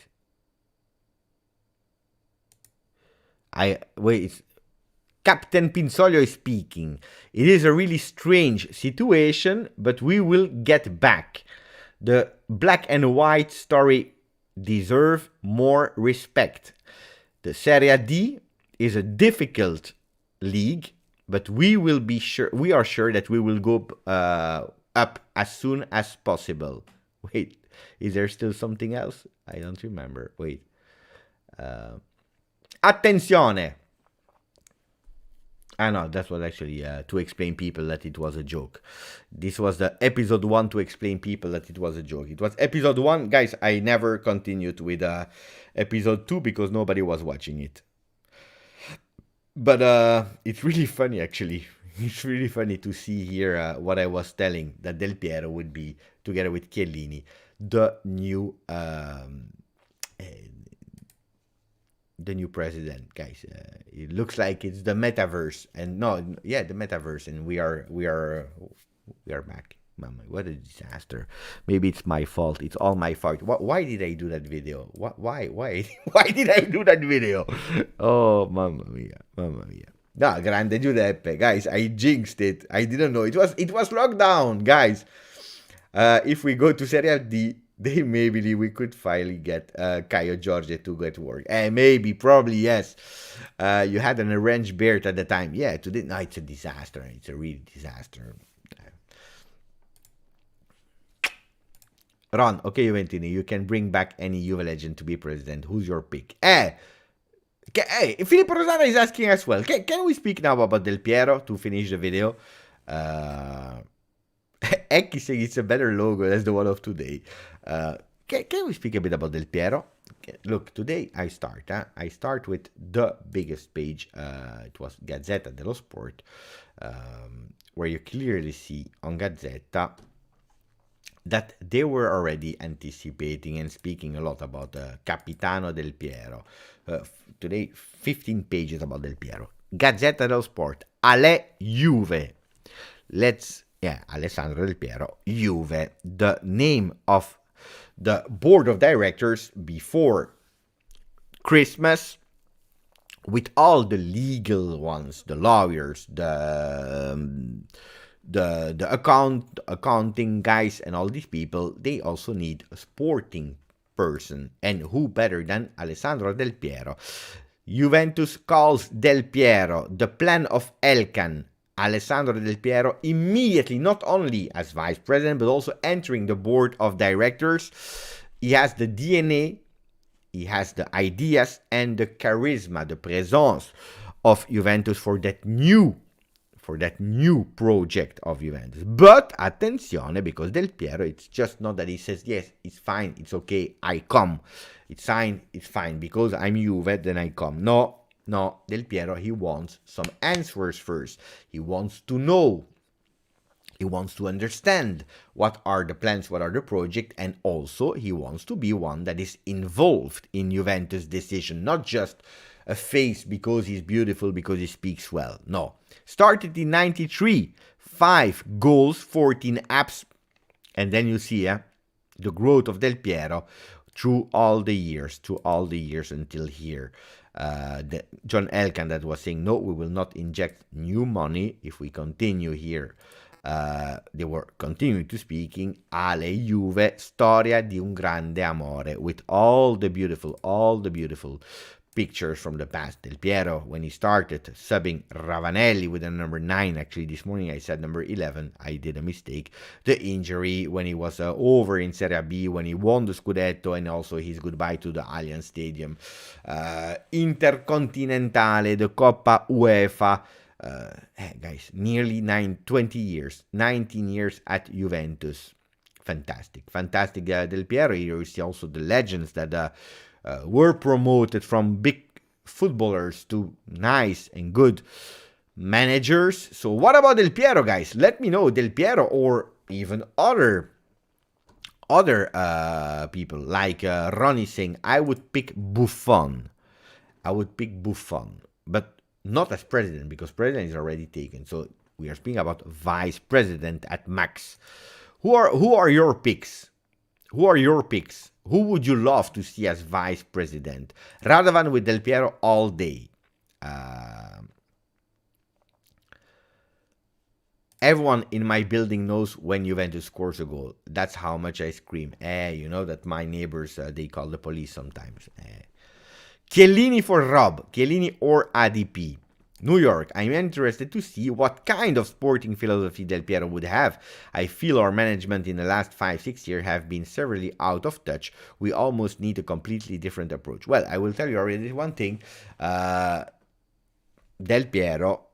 Captain Pinsoglio is speaking. It is a really strange situation, but we will get back. The black and white story deserve more respect. The Serie D is a difficult league, but we are sure that we will go up as soon as possible. Wait, is there still something else? I don't remember. Wait. Attenzione. No, that was actually to explain people that it was a joke. This was the episode 1 to explain people that it was a joke. It was episode 1. Guys, I never continued with episode 2 because nobody was watching it. But it's really funny, actually. It's really funny to see here what I was telling, that Del Piero would be, together with Chiellini, the new president, guys. It looks like it's the metaverse, and the metaverse, and we are back. Mama, what a disaster! Maybe it's my fault. It's all my fault. Why did I do that video? Why did I do that video? Oh, mamma mia. No, grande Giuseppe, guys. I jinxed it. I didn't know it was lockdown, guys. If we go to Serie D, maybe we could finally get Caio Jorge to get work. Maybe, probably, yes. You had an arranged beard at the time. Yeah, today, no, it's a disaster. It's a real disaster. Ron, okay, Juventini, you can bring back any Juve legend to be president. Who's your pick? Filippo Rosana is asking as well. Can we speak now about Del Piero to finish the video? Eki saying it's a better logo. That's the one of today. Can we speak a bit about Del Piero? Look, today I start with the biggest page. It was Gazzetta dello Sport, where you clearly see on Gazzetta that they were already anticipating and speaking a lot about Capitano Del Piero. Today, 15 pages about Del Piero. Gazzetta dello Sport, Ale Juve. Alessandro Del Piero, Juve, the name of the board of directors before Christmas, with all the legal ones, the lawyers, the accounting guys, and all these people. They also need a sporting person, and who better than Alessandro Del Piero? Juventus calls Del Piero the plan of Elkan. Alessandro Del Piero immediately, not only as vice president, but also entering the board of directors. He has the DNA, he has the ideas and the charisma, the présence of Juventus for that new project of Juventus. But attenzione, because Del Piero, it's just not that he says, yes, it's fine, it's okay, I come. It's fine, because I'm Juve, then I come. No, Del Piero, he wants some answers first. He wants to know. He wants to understand what are the plans, what are the projects, and also he wants to be one that is involved in Juventus' decision, not just a face because he's beautiful, because he speaks well. No. Started in 93, 5 goals, 14 apps, and then you see the growth of Del Piero through all the years until here. John Elkann that was saying, no, we will not inject new money if we continue here. They were continuing to speaking Ale Juve, storia di un grande amore, with all the beautiful pictures from the past. Del Piero, when he started subbing Ravanelli with a number 9, actually this morning I said number 11, I did a mistake. The injury when he was over in Serie B, when he won the Scudetto, and also his goodbye to the Allianz Stadium. Intercontinentale, the Coppa UEFA. Guys, nearly 19 years at Juventus. Fantastic Del Piero. You see also the legends that were promoted from big footballers to nice and good managers. So what about Del Piero, guys? Let me know. Del Piero or even other people like Ronnie saying, I would pick Buffon, but not as president, because president is already taken. So we are speaking about vice president at max. Who are your picks? Who would you love to see as vice president? Radovan with Del Piero all day. Everyone in my building knows when Juventus scores a goal. That's how much I scream. You know that my neighbors, they call the police sometimes. Chiellini for Rob. Chiellini or ADP. New York, I'm interested to see what kind of sporting philosophy Del Piero would have. I feel our management in the last 5-6 years have been severely out of touch. We almost need a completely different approach. Well, I will tell you already one thing. Del Piero,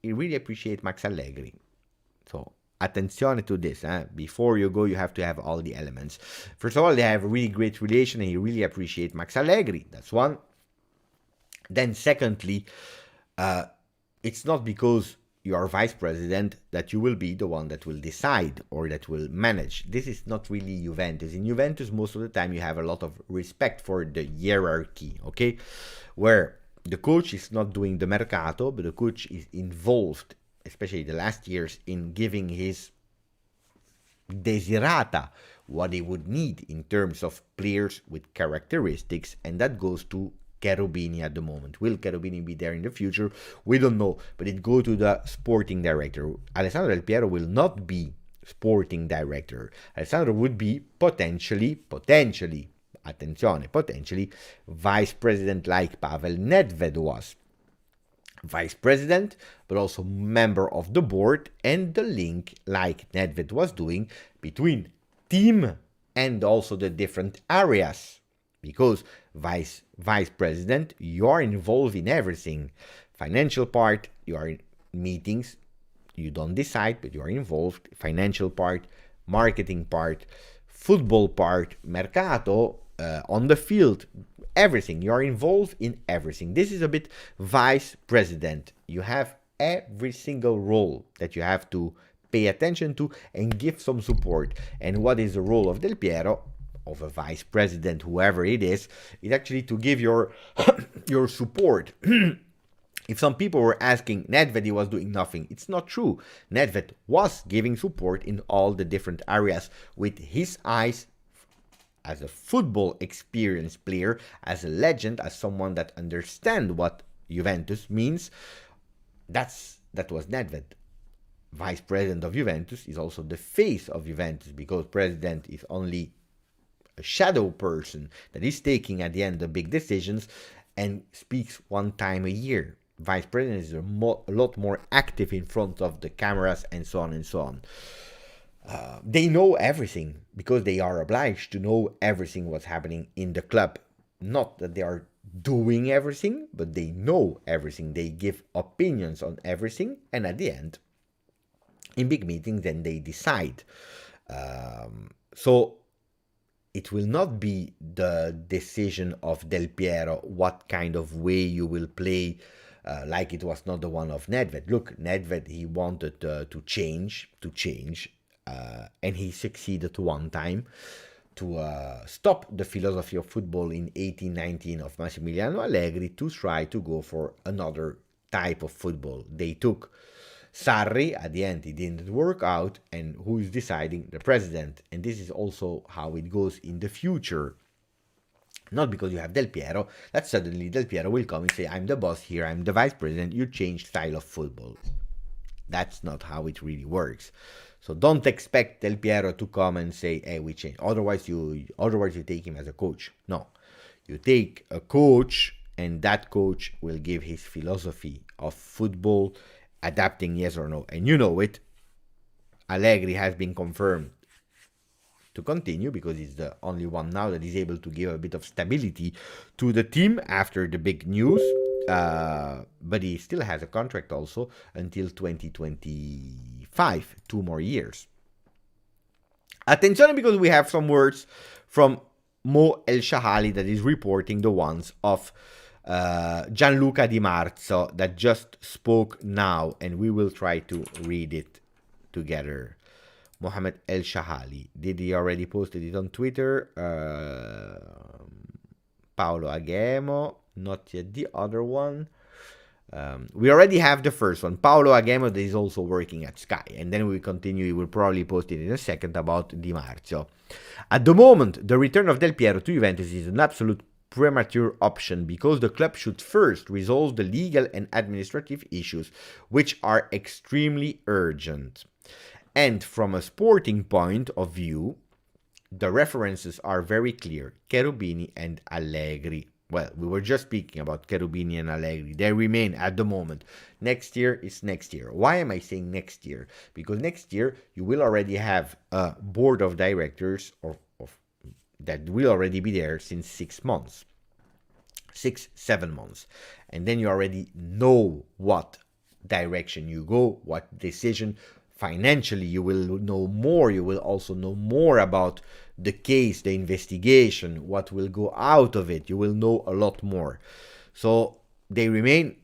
he really appreciates Max Allegri. So, attenzione to this. Before you go, you have to have all the elements. First of all, they have a really great relation and he really appreciates Max Allegri. That's one. Then secondly, it's not because you are vice president that you will be the one that will decide or that will manage. This is not really Juventus. In Juventus, most of the time you have a lot of respect for the hierarchy, okay? Where the coach is not doing the mercato, but the coach is involved, especially the last years, in giving his desiderata, what he would need in terms of players with characteristics, and that goes to Cherubini at the moment. Will Cherubini be there in the future? We don't know, but it goes to the sporting director. Alessandro Del Piero will not be sporting director. Alessandro would be potentially, attenzione, potentially vice president like Pavel Nedved was. Vice president, but also member of the board, and the link, like Nedved was doing, between team and also the different areas. Because vice president, you are involved in everything. Financial part, you are in meetings, you don't decide, but you are involved. Financial part, marketing part, football part, mercato, on the field, everything. You're involved in everything. This is a bit vice president. You have every single role that you have to pay attention to and give some support. And what is the role of Del Piero, of a vice president, whoever it is actually to give your your support. If some people were asking Nedved, he was doing nothing. It's not true. Nedved was giving support in all the different areas with his eyes as a football experienced player, as a legend, as someone that understands what Juventus means. That was Nedved. Vice president of Juventus is also the face of Juventus, because president is only a shadow person that is taking at the end the big decisions and speaks one time a year. Vice president is a lot more active in front of the cameras and so on and so on. They know everything because they are obliged to know everything what's happening in the club. Not that they are doing everything, but they know everything. They give opinions on everything, and at the end, in big meetings, then they decide. So it will not be the decision of Del Piero what kind of way you will play, like it was not the one of Nedved. Look, Nedved, he wanted to change, and he succeeded one time to stop the philosophy of football in 1819 of Massimiliano Allegri to try to go for another type of football. They took Sarri, at the end it didn't work out, and who is deciding? The president. And this is also how it goes in the future. Not because you have Del Piero, that suddenly Del Piero will come and say, I'm the boss here, I'm the vice president, you change style of football. That's not how it really works. So don't expect Del Piero to come and say, hey, we change. Otherwise you take him as a coach. No. You take a coach, and that coach will give his philosophy of football, adapting yes or no. And you know it. Allegri has been confirmed to continue because he's the only one now that is able to give a bit of stability to the team after the big news. But he still has a contract also until 2025, 2 more years. Attenzione, because we have some words from Mo El Shahali that is reporting the ones of Gianluca Di Marzo that just spoke now, and we will try to read it together. Mohamed El Shahali. Did he already posted it on Twitter? Paolo Agemo. Not yet the other one. We already have the first one. Paolo Agemo that is also working at Sky. And then we continue. He will probably post it in a second about Di Marzio. At the moment, the return of Del Piero to Juventus is an absolute premature option because the club should first resolve the legal and administrative issues, which are extremely urgent. And from a sporting point of view, the references are very clear. Cherubini and Allegri. Well, we were just speaking about Cherubini and Allegri. They remain at the moment. Next year is next year. Why am I saying next year? Because next year you will already have a board of directors that will already be there since 6 months. 6-7 months. And then you already know what direction you go, what decision. Financially, you will know more. You will also know more about the case, the investigation, what will go out of it. You will know a lot more. So they remain.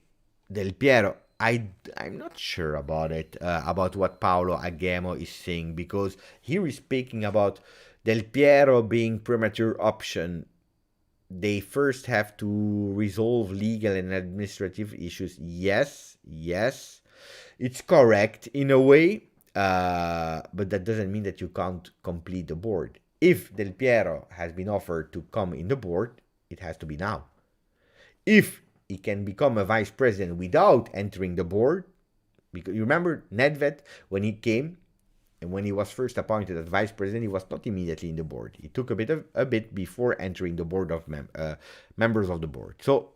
Del Piero, I'm not sure about it, about what Paolo Agemo is saying, because here he's speaking about Del Piero being premature option. They first have to resolve legal and administrative issues. Yes. It's correct in a way, but that doesn't mean that you can't complete the board. If Del Piero has been offered to come in the board, it has to be now. If he can become a vice president without entering the board, because you remember Nedved, when he came and when he was first appointed as vice president, he was not immediately in the board. He took a bit before entering the board of members of the board. So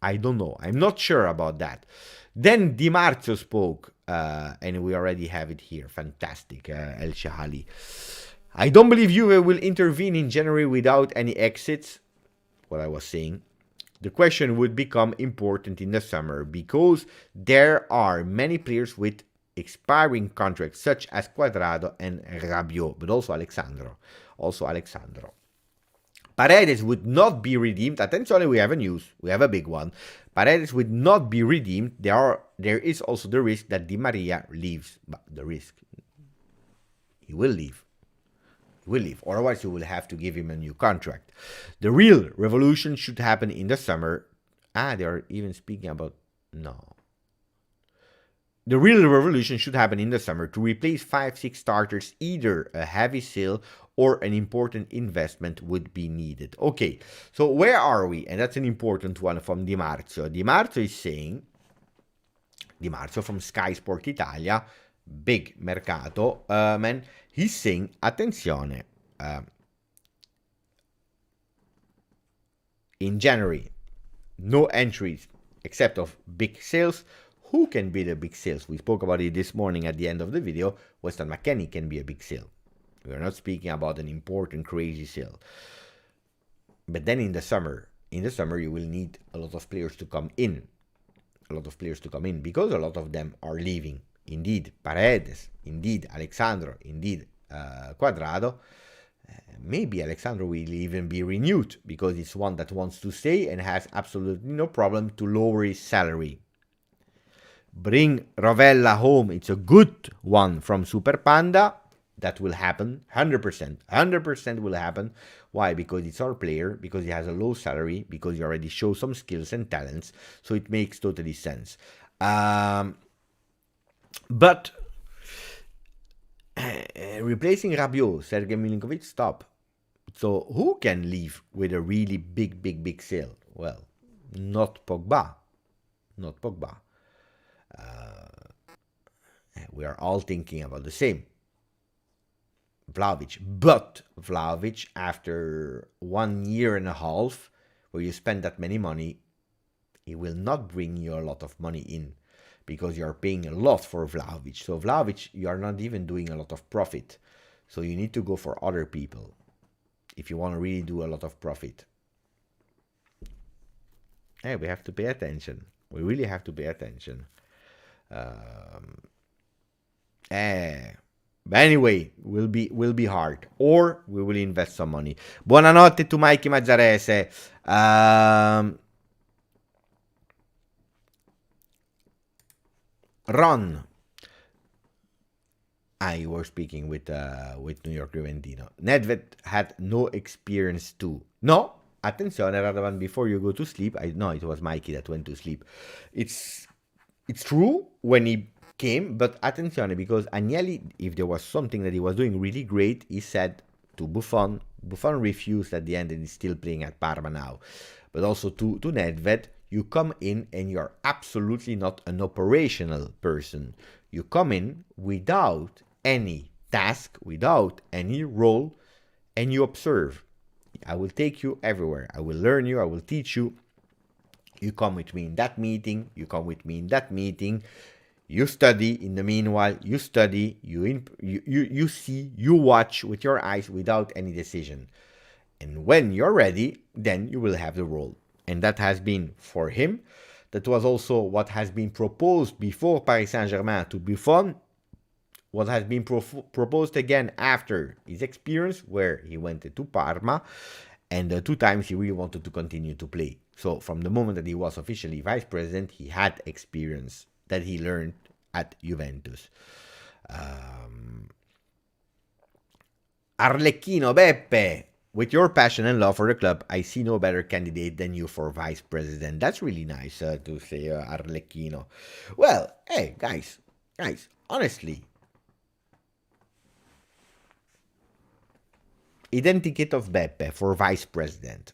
I don't know. I'm not sure about that. Then Di Marzio spoke, and we already have it here. Fantastic, El Shahali. I don't believe Juve will intervene in January without any exits. What I was saying. The question would become important in the summer because there are many players with expiring contracts such as Cuadrado and Rabiot, but also Alexandro. Paredes would not be redeemed. Attenzione, we have a news. We have a big one. Paredes would not be redeemed. There is also the risk that Di Maria leaves. But the risk, he will leave. Otherwise, you will have to give him a new contract. The real revolution should happen in the summer. They are even speaking about... No. The real revolution should happen in the summer to replace 5-6 starters. Either a heavy sale or an important investment would be needed. Okay, so where are we? And that's an important one from Di Marzio. Di Marzio is saying, Di Marzio from Sky Sport Italia, big mercato, man, he's saying, attenzione, in January, no entries except of big sales. Who can be the big sales? We spoke about it this morning at the end of the video. Weston McKennie can be a big sale. We are not speaking about an important, crazy sale. But then in the summer, you will need a lot of players to come in. Because a lot of them are leaving. Indeed, Paredes. Indeed, Alexandro. Indeed, Cuadrado. Maybe Alexandro will even be renewed because it's one that wants to stay and has absolutely no problem to lower his salary. Bring Rovella home. It's a good one from Super Panda. That will happen. 100%. 100% will happen. Why? Because it's our player. Because he has a low salary. Because he already shows some skills and talents. So it makes totally sense. But replacing Rabiot, Sergei Milinkovic, stop. So who can leave with a really big sale? Well, not Pogba. We are all thinking about the same. Vlahovic. But Vlahovic, after 1 year and a half, where you spend that many money, he will not bring you a lot of money in because you are paying a lot for Vlahovic. So Vlahovic, you are not even doing a lot of profit. So you need to go for other people if you want to really do a lot of profit. Hey, we have to pay attention. We really have to pay attention. But anyway, will be hard, or we will invest some money. Buonanotte to Mikey Mazzarese. Ron, you were speaking with New York Juventino. Nedved had no experience too. No, attenzione, Radovan, before you go to sleep. No, it was Mikey that went to sleep. It's true when he came, but attenzione, because Agnelli, if there was something that he was doing really great, he said to Buffon. Buffon refused at the end and is still playing at Parma now. But also to Nedved, you come in and you're absolutely not an operational person. You come in without any task, without any role, and you observe. I will take you everywhere. I will learn you. I will teach you. You come with me in that meeting. You come with me in that meeting. You study. In the meanwhile, you study. You see. You watch with your eyes without any decision. And when you're ready, then you will have the role. And that has been for him. That was also what has been proposed before Paris Saint-Germain to Buffon. What has been proposed again after his experience, where he went to Parma, and the 2 times he really wanted to continue to play. So from the moment that he was officially vice president, he had experience that he learned at Juventus. Arlecchino Beppe, with your passion and love for the club, I see no better candidate than you for vice president. That's really nice to say, Arlecchino. Well, hey, guys, honestly, identikit of Beppe for vice president.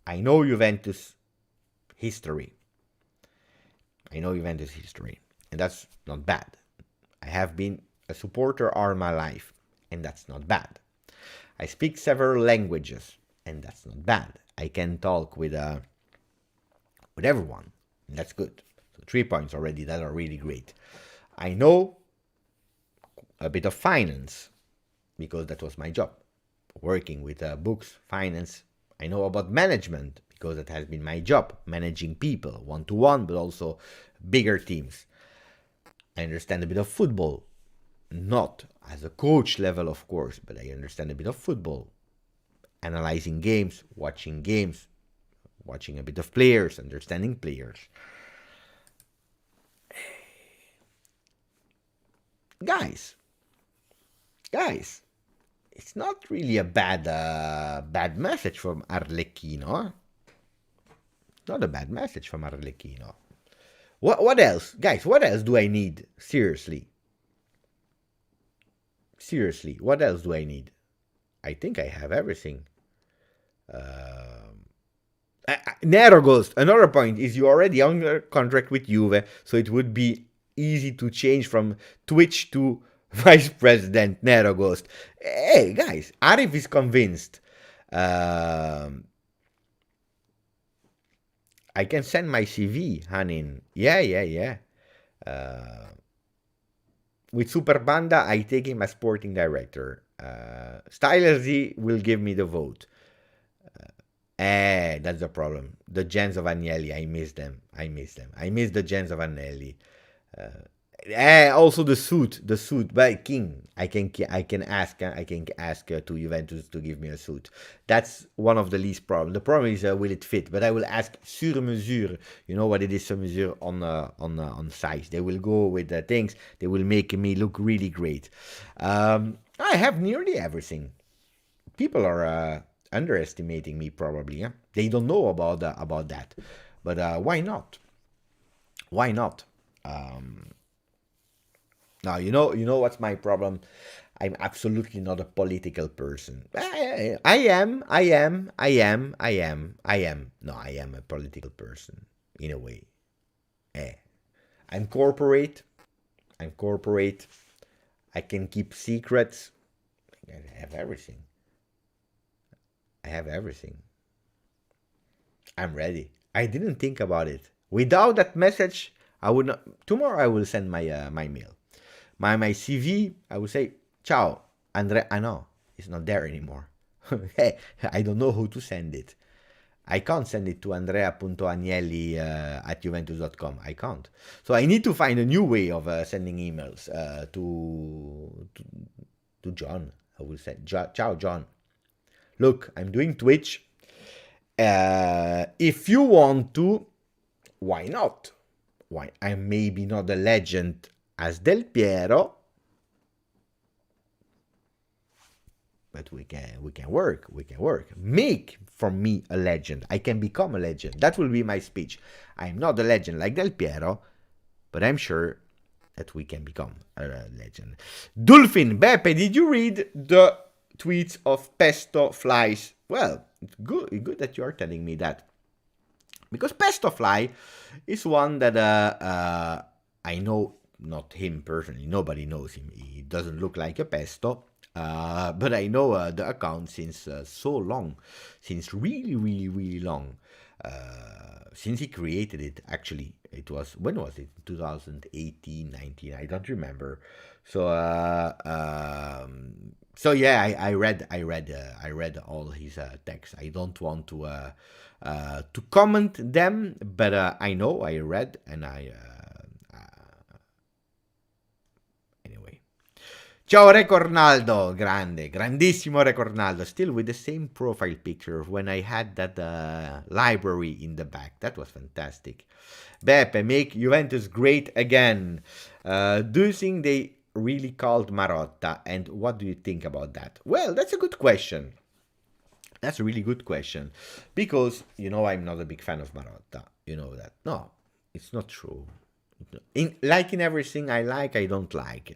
I know Juventus history. And that's not bad. I have been a supporter all my life, and that's not bad. I speak several languages, and that's not bad. I can talk with everyone, and that's good. So 3 points already that are really great. I know a bit of finance, because that was my job. Working with books, finance. I know about management, because that has been my job. Managing people, one-to-one, but also bigger teams. I understand a bit of football. Not as a coach level, of course, but I understand a bit of football. Analyzing games, watching a bit of players, understanding players. Guys, it's not really a bad message from Arlecchino. Not a bad message from Arlecchino. What else? Guys, what else do I need? Seriously, what else do I need? I think I have everything. Nero Ghost, another point is you're already under contract with Juve, so it would be easy to change from Twitch to Vice President Nero Ghost. Hey, guys, Arif is convinced. I can send my CV, Hanin. Yeah. With Super Banda, I take him as sporting director. Styler Z will give me the vote. That's the problem. The gens of Agnelli, I miss them. I miss the gens of Agnelli. Also the suit, but King. I can ask to Juventus to give me a suit. That's one of the least problem. The problem is will it fit? But I will ask sur mesure. You know what it is, sur mesure on size. They will go with the things. They will make me look really great. I have nearly everything. People are underestimating me probably. Yeah? They don't know about that. But why not? Now, you know what's my problem? I'm absolutely not a political person. I am. No, I am a political person, in a way. I'm corporate. I can keep secrets. I have everything. I'm ready. I didn't think about it. Without that message, I would not. Tomorrow I will send my mail. My CV, I will say, ciao, Andrea. I know, it's not there anymore. Hey, I don't know who to send it. I can't send it to andrea.agnelli at juventus.com. I can't. So I need to find a new way of sending emails to John. I will say, ciao, John. Look, I'm doing Twitch. If you want to, why not? Why? I'm maybe not a legend as Del Piero, but we can work. Make from me a legend. I can become a legend. That will be my speech. I'm not a legend like Del Piero, but I'm sure that we can become a legend. Dolphin, Beppe, did you read the tweets of Pesto Flies? Well, it's good that you are telling me that. Because Pesto Fly is one that I know, not him personally, nobody knows him. He doesn't look like a pesto, but I know the account since so long, since really long. Since he created it, actually, it was, when was it? 2018, 19, I don't remember. So yeah, I read all his texts. I don't want to comment them, but I know I read, and anyway. Ciao Recornaldo, grandissimo Recornaldo, still with the same profile picture of when I had that library in the back. That was fantastic. Beppe, make Juventus great again. Do you think they really called Marotta, and what do you think about that? Well, that's a good question. That's a really good question, because I'm not a big fan of Marotta. You know that. No, it's not true. In everything I like, I don't like.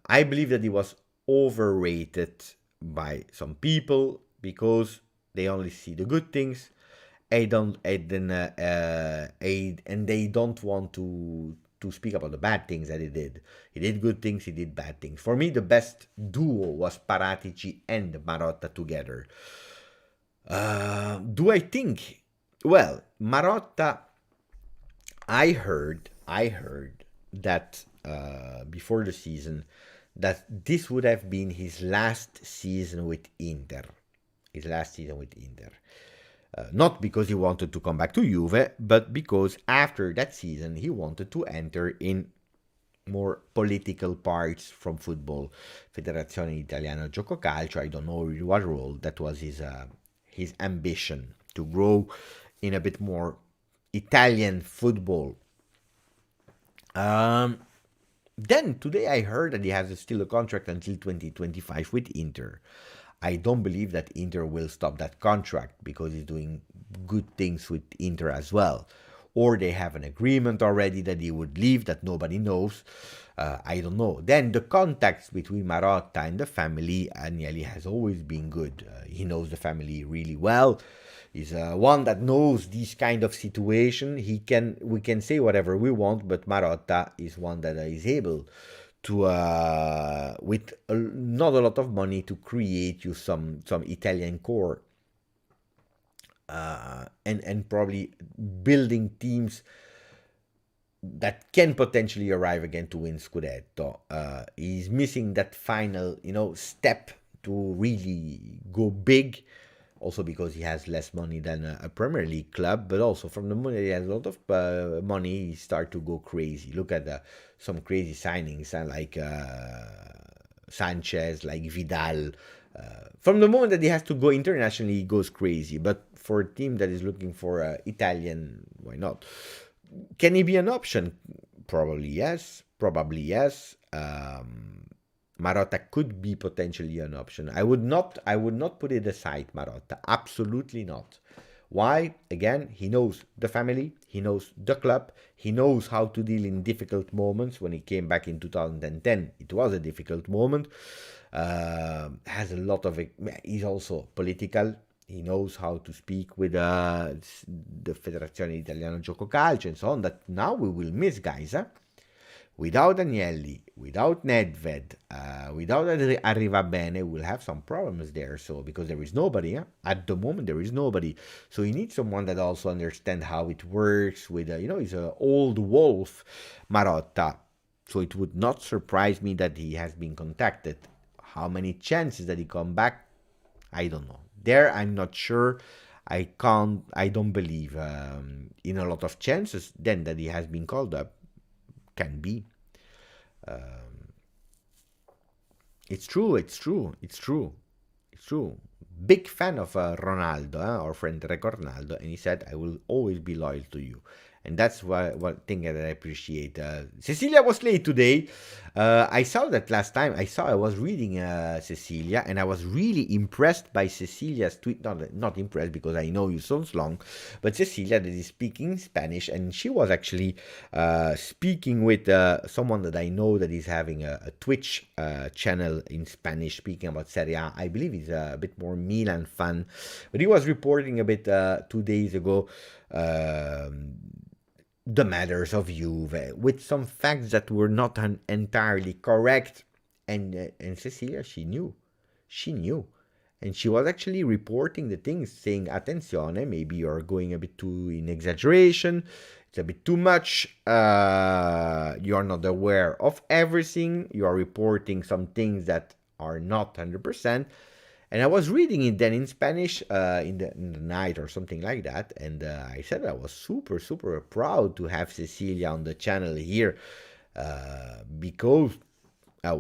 I believe that he was overrated by some people because they only see the good things, and they don't want to speak about the bad things that he did. He did good things, he did bad things. For me, the best duo was Paratici and Marotta together. Do I think? Well, Marotta, I heard that before the season, that this would have been his last season with Inter. Not because he wanted to come back to Juve, but because after that season he wanted to enter in more political parts from football. Federazione Italiana Gioco Calcio, I don't know really what role, that was his ambition to grow in a bit more Italian football. Then today I heard that he has still a contract until 2025 with Inter. I don't believe that Inter will stop that contract because he's doing good things with Inter as well. Or they have an agreement already that he would leave that nobody knows. I don't know. Then the contacts between Marotta and the family, Agnelli has always been good. He knows the family really well. He's one that knows this kind of situation. We can say whatever we want, but Marotta is one that is able to, with not a lot of money, to create you some Italian core, and probably building teams that can potentially arrive again to win Scudetto. He's missing that final, step to really go big. Also because he has less money than a Premier League club, but also from the money he has a lot of money, he start to go crazy. Look at some crazy signings like Sanchez, like Vidal. From the moment that he has to go internationally, he goes crazy. But for a team that is looking for Italian, why not? Can he be an option? Probably yes. Probably yes. Marotta could be potentially an option. I would not put it aside, Marotta. Absolutely not. Why? Again, he knows the family, he knows the club, he knows how to deal in difficult moments. When he came back in 2010, it was a difficult moment. Has a lot of. He's also political. He knows how to speak with the Federazione Italiana Gioco Calcio and so on. That now we will miss, guys. Without Agnelli, without Nedved, without Arrivabene, we'll have some problems there. So because there is nobody, at the moment there is nobody. So you need someone that also understands how it works. With he's an old wolf, Marotta. So it would not surprise me that he has been contacted. How many chances that he come back? I don't know. There, I'm not sure. I don't believe in a lot of chances. Then that he has been called up. Can be. It's true. Big fan of Ronaldo, our friend Record Ronaldo, and he said, "I will always be loyal to you." And that's one thing that I appreciate. Cecilia was late today. I saw that last time. I was reading Cecilia, and I was really impressed by Cecilia's tweet. Not impressed because I know you so long, but Cecilia that is speaking Spanish, and she was actually speaking with someone that I know that is having a Twitch channel in Spanish, speaking about Serie A. I believe he's a bit more Milan fan, but he was reporting a bit 2 days ago. The matters of Juve with some facts that were not entirely correct, and Cecilia, she knew, and she was actually reporting the things, saying, "Attenzione, maybe you're going a bit too in exaggeration. It's a bit too much. You're not aware of everything. You are reporting some things that are not 100%." And I was reading it then in Spanish in the night or something like that. And I said I was super, super proud to have Cecilia on the channel here because I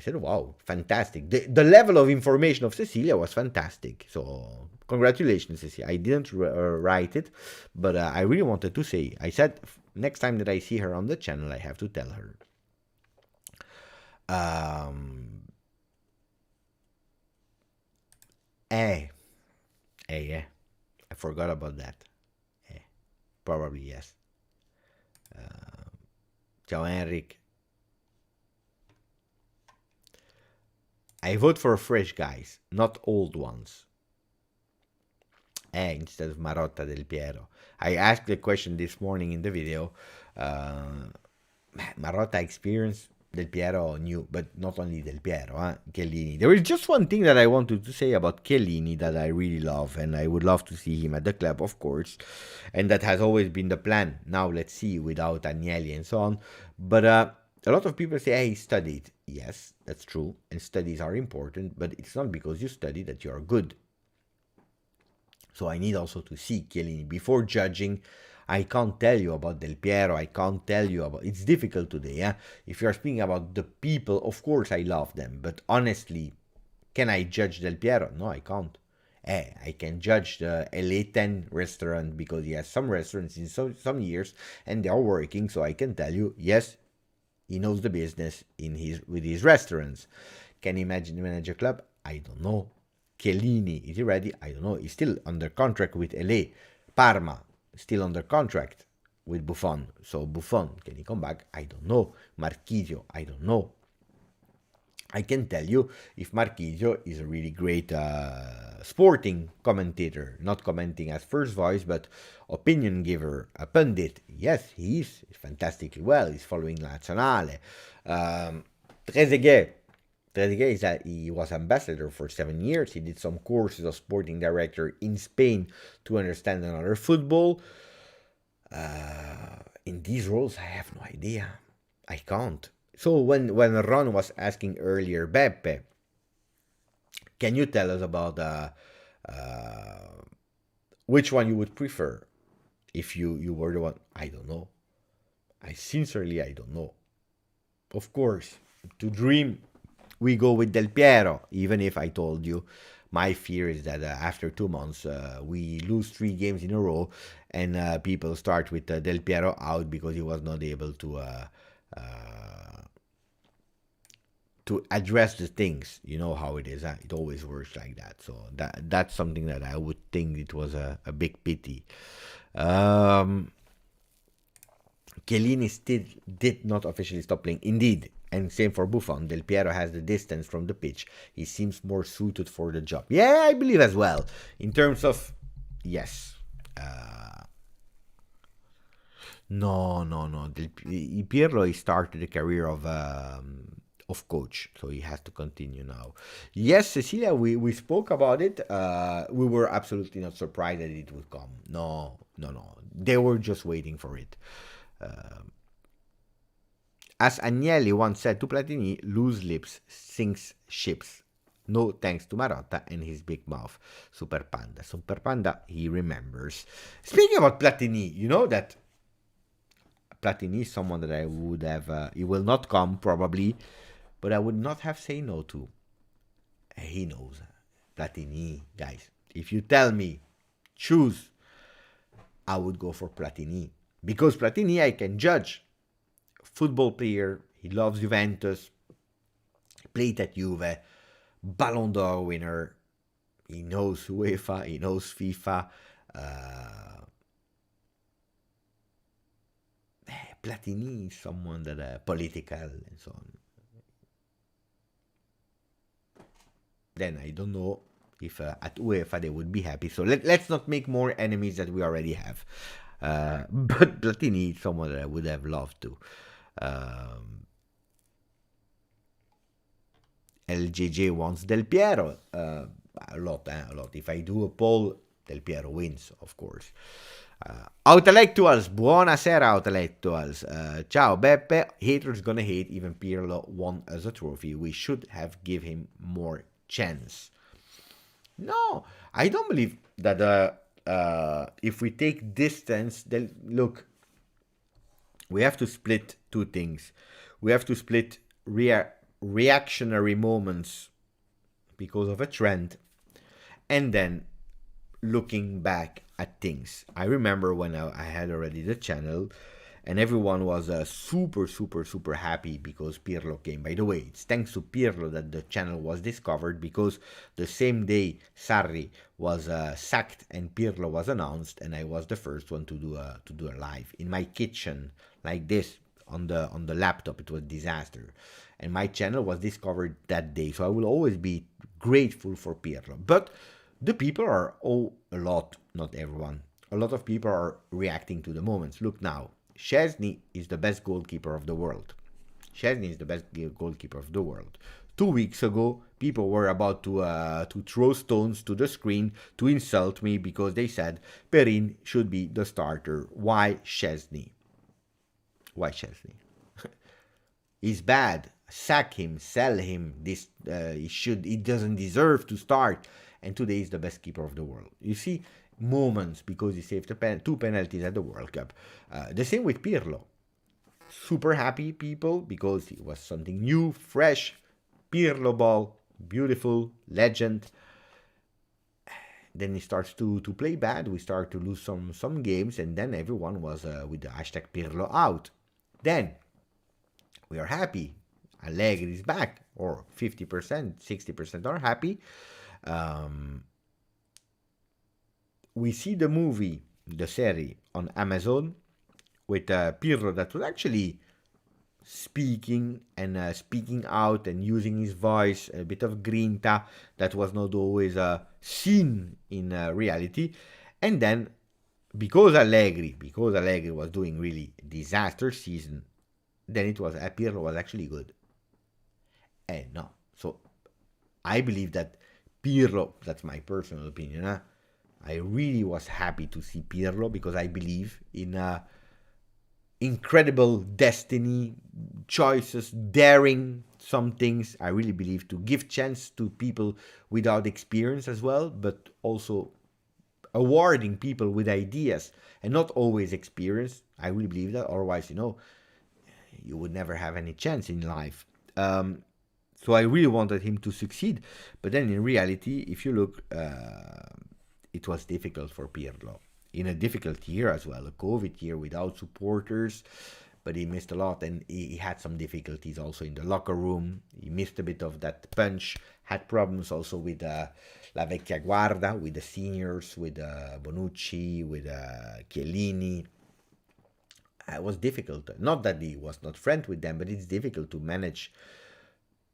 said, wow, fantastic. The level of information of Cecilia was fantastic. So congratulations, Cecilia. I didn't write it, but I really wanted to say. I said next time that I see her on the channel, I have to tell her. Yeah. I forgot about that. Probably yes. Ciao, Enric. I vote for fresh guys, not old ones. Instead of Marotta del Piero. I asked the question this morning in the video. Marotta experience, Del Piero knew, but not only Del Piero, Chiellini. There is just one thing that I wanted to say about Chiellini that I really love, and I would love to see him at the club, of course, and that has always been the plan. Now let's see without Agnelli and so on. But a lot of people say, hey, he studied. Yes, that's true, and studies are important, but it's not because you study that you are good. So I need also to see Chiellini. Before judging, I can't tell you about Del Piero. I can't tell you about... It's difficult today, yeah? If you're speaking about the people, of course I love them. But honestly, can I judge Del Piero? No, I can't. I can judge the LA10 restaurant because he has some restaurants in some years and they are working. So I can tell you, yes, he knows the business with his restaurants. Can he manage a club? I don't know. Chiellini, is he ready? I don't know. He's still under contract with LA. Parma, still under contract with Buffon. So Buffon, can he come back? I don't know. Marchisio, I don't know. I can tell you if Marchisio is a really great sporting commentator, not commenting as first voice, but opinion giver, a pundit. Yes, he is fantastically well. He's following Nazionale. Trezeguet. Trezeguet is that he was ambassador for 7 years. He did some courses of sporting director in Spain to understand another football. In these roles, I have no idea. I can't. So when Ron was asking earlier, Beppe, can you tell us about which one you would prefer if you were the one? I don't know. I don't know. Of course, to dream, we go with Del Piero, even if I told you my fear is that after 2 months we lose 3 games in a row and people start with Del Piero out because he was not able to address the things. You know how it is. It always works like that. So that's something that I would think it was a big pity. Chiellini still did not officially stop playing. Indeed. And same for Buffon. Del Piero has the distance from the pitch. He seems more suited for the job. Yeah, I believe as well. In terms of... Yes. No. Piero, he started a career of coach, so he has to continue now. Yes, Cecilia, we spoke about it. We were absolutely not surprised that it would come. No. They were just waiting for it. As Agnelli once said to Platini, loose lips sinks ships. No thanks to Marotta and his big mouth. Super Panda, he remembers. Speaking about Platini, you know that Platini is someone that I would have... he will not come, probably, but I would not have said no to. He knows. Platini, guys. If you tell me, choose, I would go for Platini. Because Platini, I can judge. Football player, he loves Juventus, played at Juve, Ballon d'Or winner, he knows UEFA, he knows FIFA. Platini is someone that political and so on. Then I don't know if at UEFA they would be happy. So let's not make more enemies that we already have. But Platini is someone that I would have loved to. LJJ wants Del Piero. A lot. If I do a poll, Del Piero wins, of course. Outellectuals, buonasera Outellectuals. Ciao Beppe, haters gonna hate, even Pirlo won as a trophy. We should have give him more chance. No, I don't believe that if we take distance, then look, we have to split 2 things. We have to split reactionary moments because of a trend and then looking back at things. I remember when I had already the channel and everyone was super happy because Pirlo came. By the way, it's thanks to Pirlo that the channel was discovered, because the same day Sarri was sacked and Pirlo was announced, and I was the first one to do a live in my kitchen like this on the laptop. It was a disaster, and my channel was discovered that day. So I will always be grateful for Pirlo. But the people are a lot, not everyone. A lot of people are reacting to the moments. Look now. Szczesny is the best goalkeeper of the world. 2 weeks ago, people were about to throw stones to the screen to insult me because they said Perin should be the starter. Why Szczesny? He's bad. Sack him, sell him. He doesn't deserve to start. And today is the best keeper of the world. You see, moments because he saved two penalties at the World Cup. The same with Pirlo. Super happy people because it was something new, fresh. Pirlo ball, beautiful, legend. Then he starts to play bad. We start to lose some games, and then everyone was with the hashtag Pirlo out. Then we are happy. Allegri is back, or 50%, 60% are happy. We see the movie, the series on Amazon with Piero that was actually speaking and speaking out and using his voice, a bit of grinta that was not always seen in reality. And then because Allegri was doing really disaster season, then it was Pirlo was actually good. And no, so I believe that Pirlo, that's my personal opinion, I really was happy to see Pirlo because I believe in incredible destiny, choices, daring some things. I really believe to give chance to people without experience as well, but also awarding people with ideas and not always experience. I really believe that. Otherwise, you would never have any chance in life. So I really wanted him to succeed. But then in reality, if you look, it was difficult for Pirlo. In a difficult year as well, a COVID year without supporters, but he missed a lot and he had some difficulties also in the locker room. He missed a bit of that punch, had problems also with La Vecchia Guarda, with the seniors, with Bonucci, with Chiellini. It was difficult. Not that he was not friend with them, but it's difficult to manage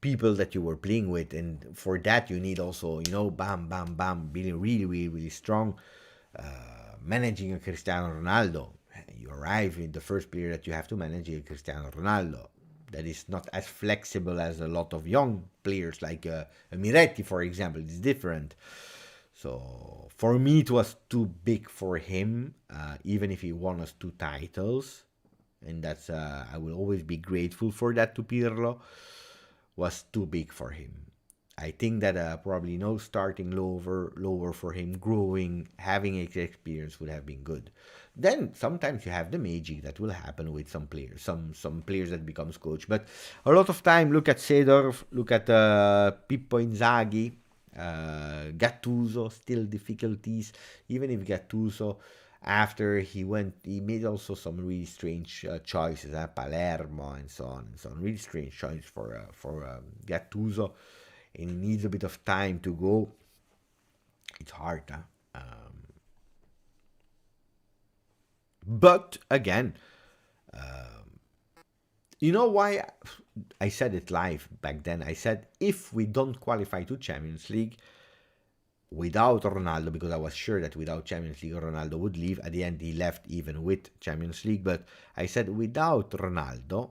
people that you were playing with, and for that you need also, bam, being really, really, really strong. Managing a Cristiano Ronaldo, you arrive in the first player that you have to manage is Cristiano Ronaldo. That is not as flexible as a lot of young players like Miretti, for example. It's different. So for me, it was too big for him, even if he won us 2 titles, and that's I will always be grateful for that to Pirlo. Was too big for him. I think that probably starting lower for him, growing, having experience would have been good. Then sometimes you have the magic that will happen with some players, some players that becomes coach. But a lot of time, look at Seedorf, look at Pippo Inzaghi, Gattuso, still difficulties. Even if Gattuso, after he made also some really strange choices, Palermo and so on and so on. Really strange choice for Gattuso, and he needs a bit of time to go. It's hard, huh? But again, you know why I said it live back then? I said if we don't qualify to Champions League without Ronaldo, because I was sure that without Champions League Ronaldo would leave. At the end he left even with Champions League, but I said without Ronaldo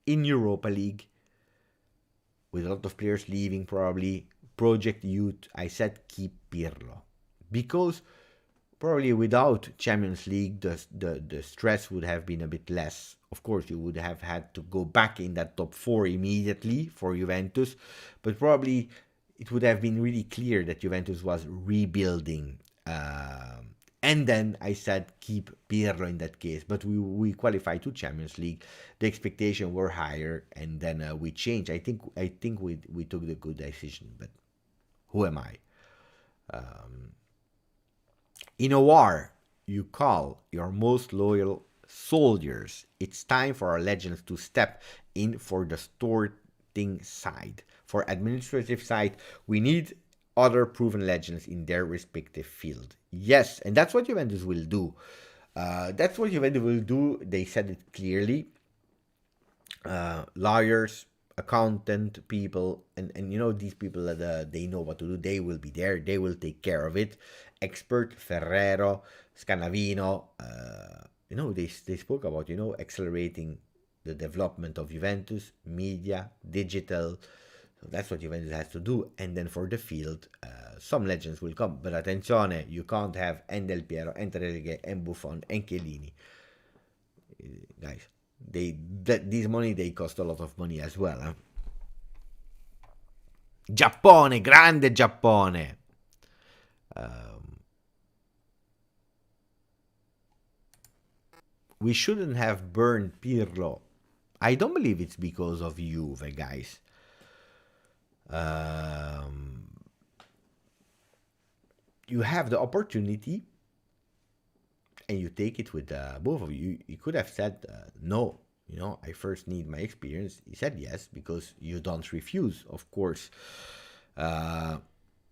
in Europa League, with a lot of players leaving probably, project youth, I said keep Pirlo, because probably without Champions League the stress would have been a bit less. Of course, you would have had to go back in that top 4 immediately for Juventus, but probably it would have been really clear that Juventus was rebuilding. And then I said keep Pirlo in that case, but we qualified to Champions League. The expectations were higher, and then we changed. I think we took the good decision, but who am I? In a war, you call your most loyal soldiers. It's time for our legends to step in for the sporting side. For administrative side, we need other proven legends in their respective field. Yes, and that's what Juventus will do. They said it clearly. Lawyers, accountant people, and these people that they know what to do. They will be there. They will take care of it. Expert Ferrero, Scanavino. They spoke about accelerating the development of Juventus, media, digital. So that's what Juventus has to do. And then for the field, some legends will come. But attenzione, you can't have and Del Piero, and Trezeguet, and Buffon, and Chiellini. Guys, this money, they cost a lot of money as well. Giappone, grande Giappone. Um, we shouldn't have burned Pirlo. I don't believe it's because of Juve, guys. Um, you have the opportunity and you take it with both of you. You could have said no. I first need my experience. He said yes because you don't refuse, of course. Uh,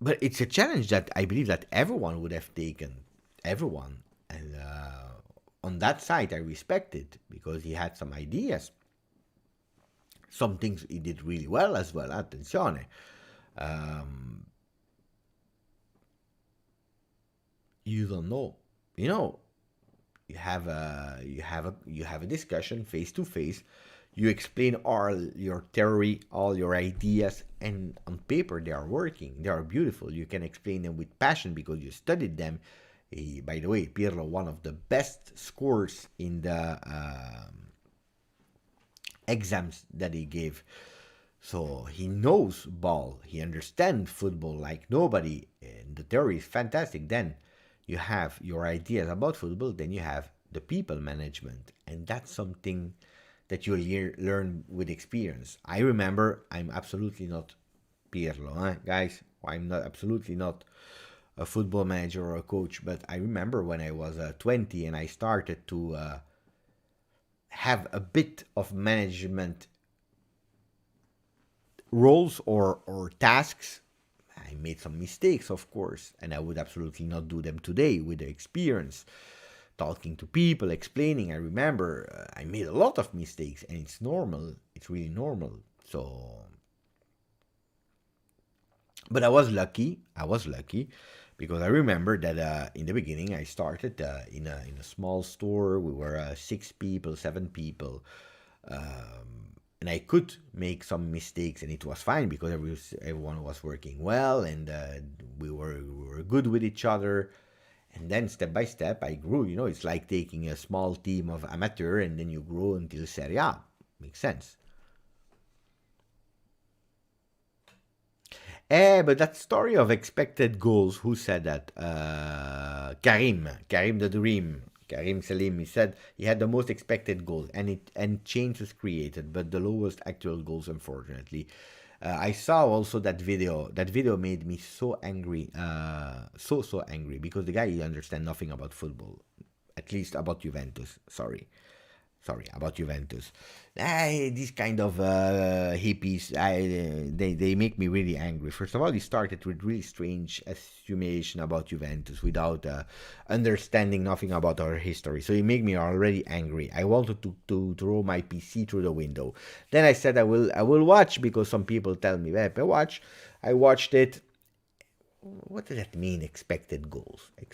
but it's a challenge that I believe that everyone would have taken. Everyone. And on that side, I respect it because he had some ideas. Some things he did really well as well. Attenzione. Um, you don't know. You know, you have a discussion face to face. You explain all your theory, all your ideas, and on paper they are working. They are beautiful. You can explain them with passion because you studied them. By the way, Pirlo, one of the best scores in the exams that he gave. So he knows ball. He understands football like nobody. And the theory is fantastic. Then you have your ideas about football. Then you have the people management. And that's something that you learn with experience. I remember I'm absolutely not Pirlo, guys. I'm not absolutely not a football manager or a coach. But I remember when I was 20 and I started to have a bit of management roles or tasks. I made some mistakes, of course, and I would absolutely not do them today with the experience. Talking to people, explaining, I remember I made a lot of mistakes, and it's normal. It's really normal. So, but I was lucky. Because I remember that in the beginning I started in a small store. We were 6 people, 7 people. And I could make some mistakes, and it was fine because everyone was working well, and we were good with each other. And then step by step, I grew. It's like taking a small team of amateur, and then you grow until Serie A. Makes sense. But that story of expected goals, who said that? Karim the Dream. Karim Salim, he said he had the most expected goals and chances created, but the lowest actual goals, unfortunately. I saw also that video. That video made me so angry, so angry, because the guy he understand nothing about football, at least about Juventus. Sorry about Juventus. These kind of hippies, they make me really angry. First of all, he started with really strange estimation about Juventus without understanding nothing about our history. So he made me already angry. I wanted to throw my PC through the window. Then I said I will watch because some people tell me, Beppe, watch. I watched it. What does that mean? Expected goals. With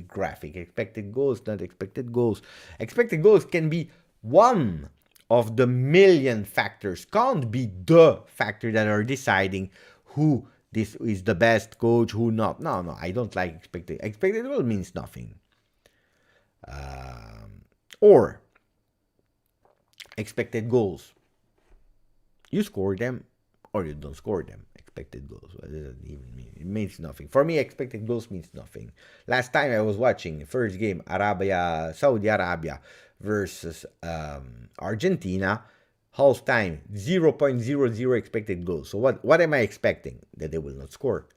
graphic. Expected goals, not expected goals. Expected goals can be one of the million factors. Can't be the factor that are deciding who this is the best coach, who not. No, I don't like expected. Expected goal means nothing. Or expected goals. You score them or you don't score them. Expected goals. What does it even mean? It means nothing. For me, expected goals means nothing. Last time I was watching first game, Saudi Arabia versus Argentina, half time 0.00 expected goals. So what am I expecting? That they will not score.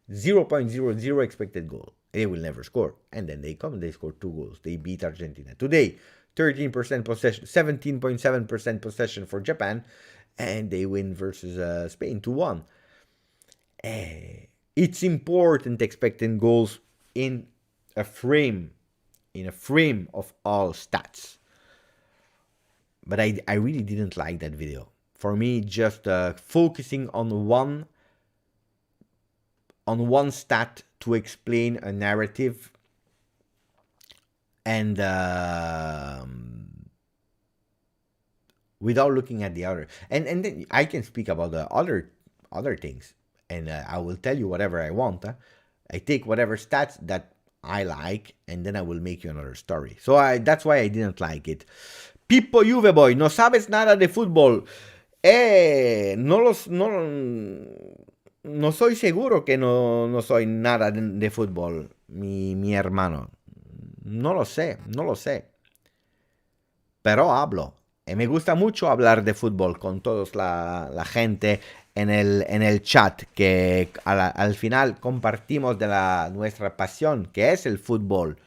0.00 expected goal. They will never score. And then they come and they score 2 goals. They beat Argentina. Today, 13% possession, 17.7% possession for Japan, and they win versus Spain 2-1. It's important expecting goals in a frame of all stats. But I really didn't like that video. For me, just focusing on one stat to explain a narrative, and without looking at the other. And then I can speak about the other things, and I will tell you whatever I want. I take whatever stats that I like, and then I will make you another story. So that's why I didn't like it. Pippo Juve boy, no sabes nada de fútbol. No no soy seguro que no soy nada de fútbol, mi hermano. No lo sé, no lo sé. Pero hablo. Y me gusta mucho hablar de fútbol con toda la gente en el chat, que al final compartimos de nuestra pasión, que es el fútbol.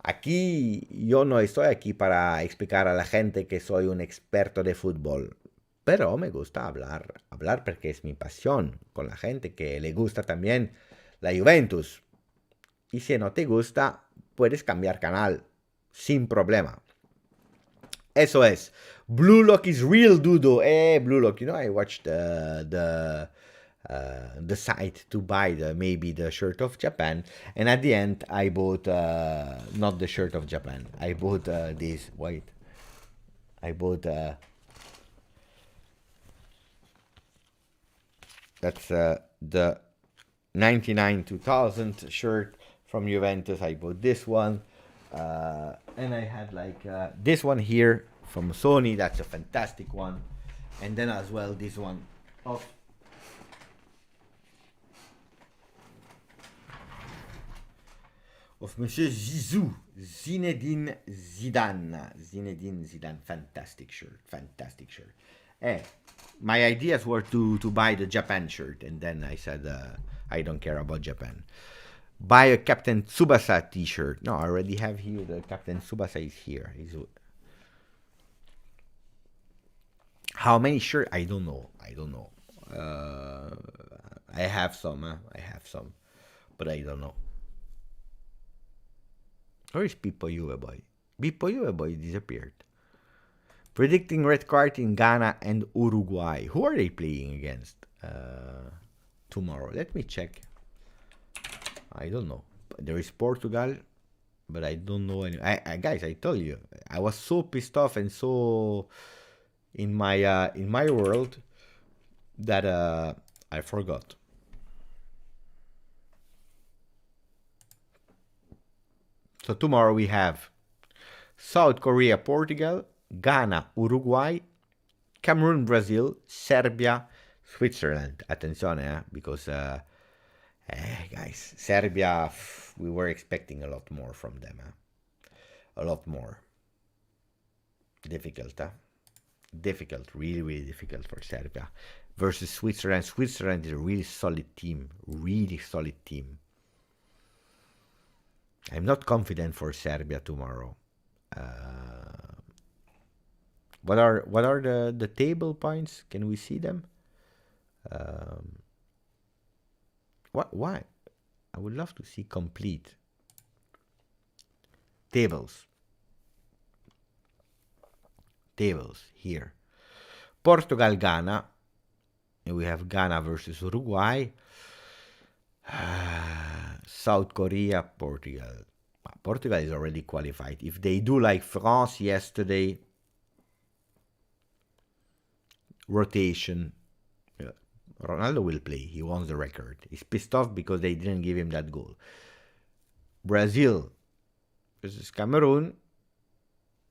Aquí yo no estoy aquí para explicar a la gente que soy un experto de fútbol, pero me gusta hablar porque es mi pasión con la gente que le gusta también la Juventus. Y si no te gusta, puedes cambiar canal sin problema. Eso es. Blue Lock is real, Dudo. Blue Lock. I watched the site to buy maybe the shirt of Japan, and at the end I bought not the shirt of Japan. I bought this. Wait, I bought that's the 99 2000 shirt from Juventus. I bought this one, and I had like this one here from Sony. That's a fantastic one, and then as well this one of Monsieur Zizou, Zinedine Zidane. Zinedine Zidane, fantastic shirt, fantastic shirt. My ideas were to buy the Japan shirt, and then I said I don't care about Japan. Buy a Captain Tsubasa t-shirt. No, I already have here. The Captain Tsubasa is here. How many shirts? I don't know. I have some. But I don't know. Where is Pippo Juve Boy? Pippo Juve Boy disappeared. Predicting red card in Ghana and Uruguay. Who are they playing against tomorrow? Let me check. I don't know. There is Portugal, but I don't know any. Guys, I told you, I was so pissed off and so in my world that I forgot. So tomorrow we have South Korea, Portugal, Ghana, Uruguay, Cameroon, Brazil, Serbia, Switzerland. Attenzione, because guys, Serbia, we were expecting a lot more from them. A lot more. Difficult, huh? Difficult, really, really difficult for Serbia. Versus Switzerland. Switzerland is a really solid team. Really solid team. I'm not confident for Serbia tomorrow. What are the table points? Can we see them? Why? I would love to see complete tables. Tables here. Portugal, Ghana. And we have Ghana versus Uruguay. South Korea, Portugal. Portugal is already qualified. If they do like France yesterday, rotation, Ronaldo will play. He wants the record. He's pissed off because they didn't give him that goal. Brazil versus Cameroon.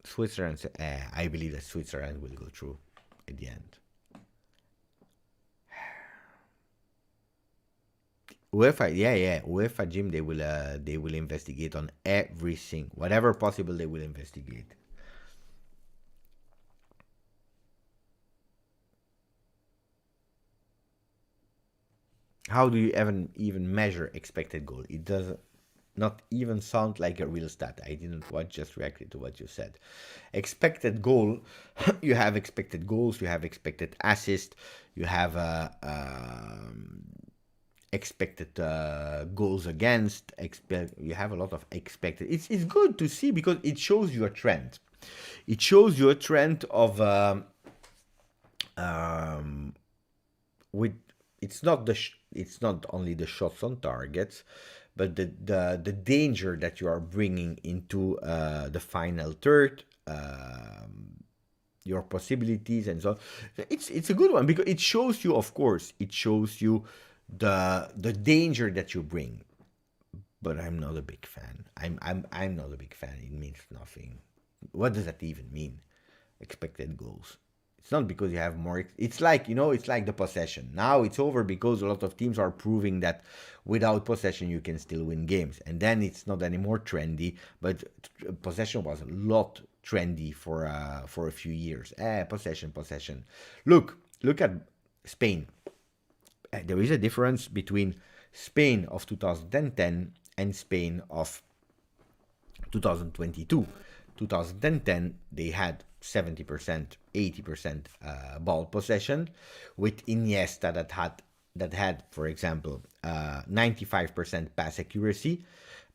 Switzerland. I believe that Switzerland will go through at the end. UEFA, yeah. UEFA Jim, they will investigate on everything, whatever possible. They will investigate. How do you even measure expected goal? It does not even sound like a real stat. I didn't watch, just reacted to what you said. Expected goal, you have expected goals, you have expected assist, you have expected goals against. You have a lot of expected. It's good to see because it shows you a trend. It shows you a trend of with. It's not only the shots on targets, but the danger that you are bringing into the final third, your possibilities and so on. It's a good one because it shows you, of course, the danger that you bring. But I'm not a big fan. I'm not a big fan. It means nothing. What does that even mean? Expected goals. It's not because you have more. It's like, it's like the possession. Now it's over because a lot of teams are proving that without possession you can still win games. And then it's not anymore trendy, but possession was a lot trendy for a few years. Possession. Look at Spain. There is a difference between Spain of 2010 and Spain of 2022. 2010, they had 70%, 80% ball possession, with Iniesta that had, for example, 95% pass accuracy.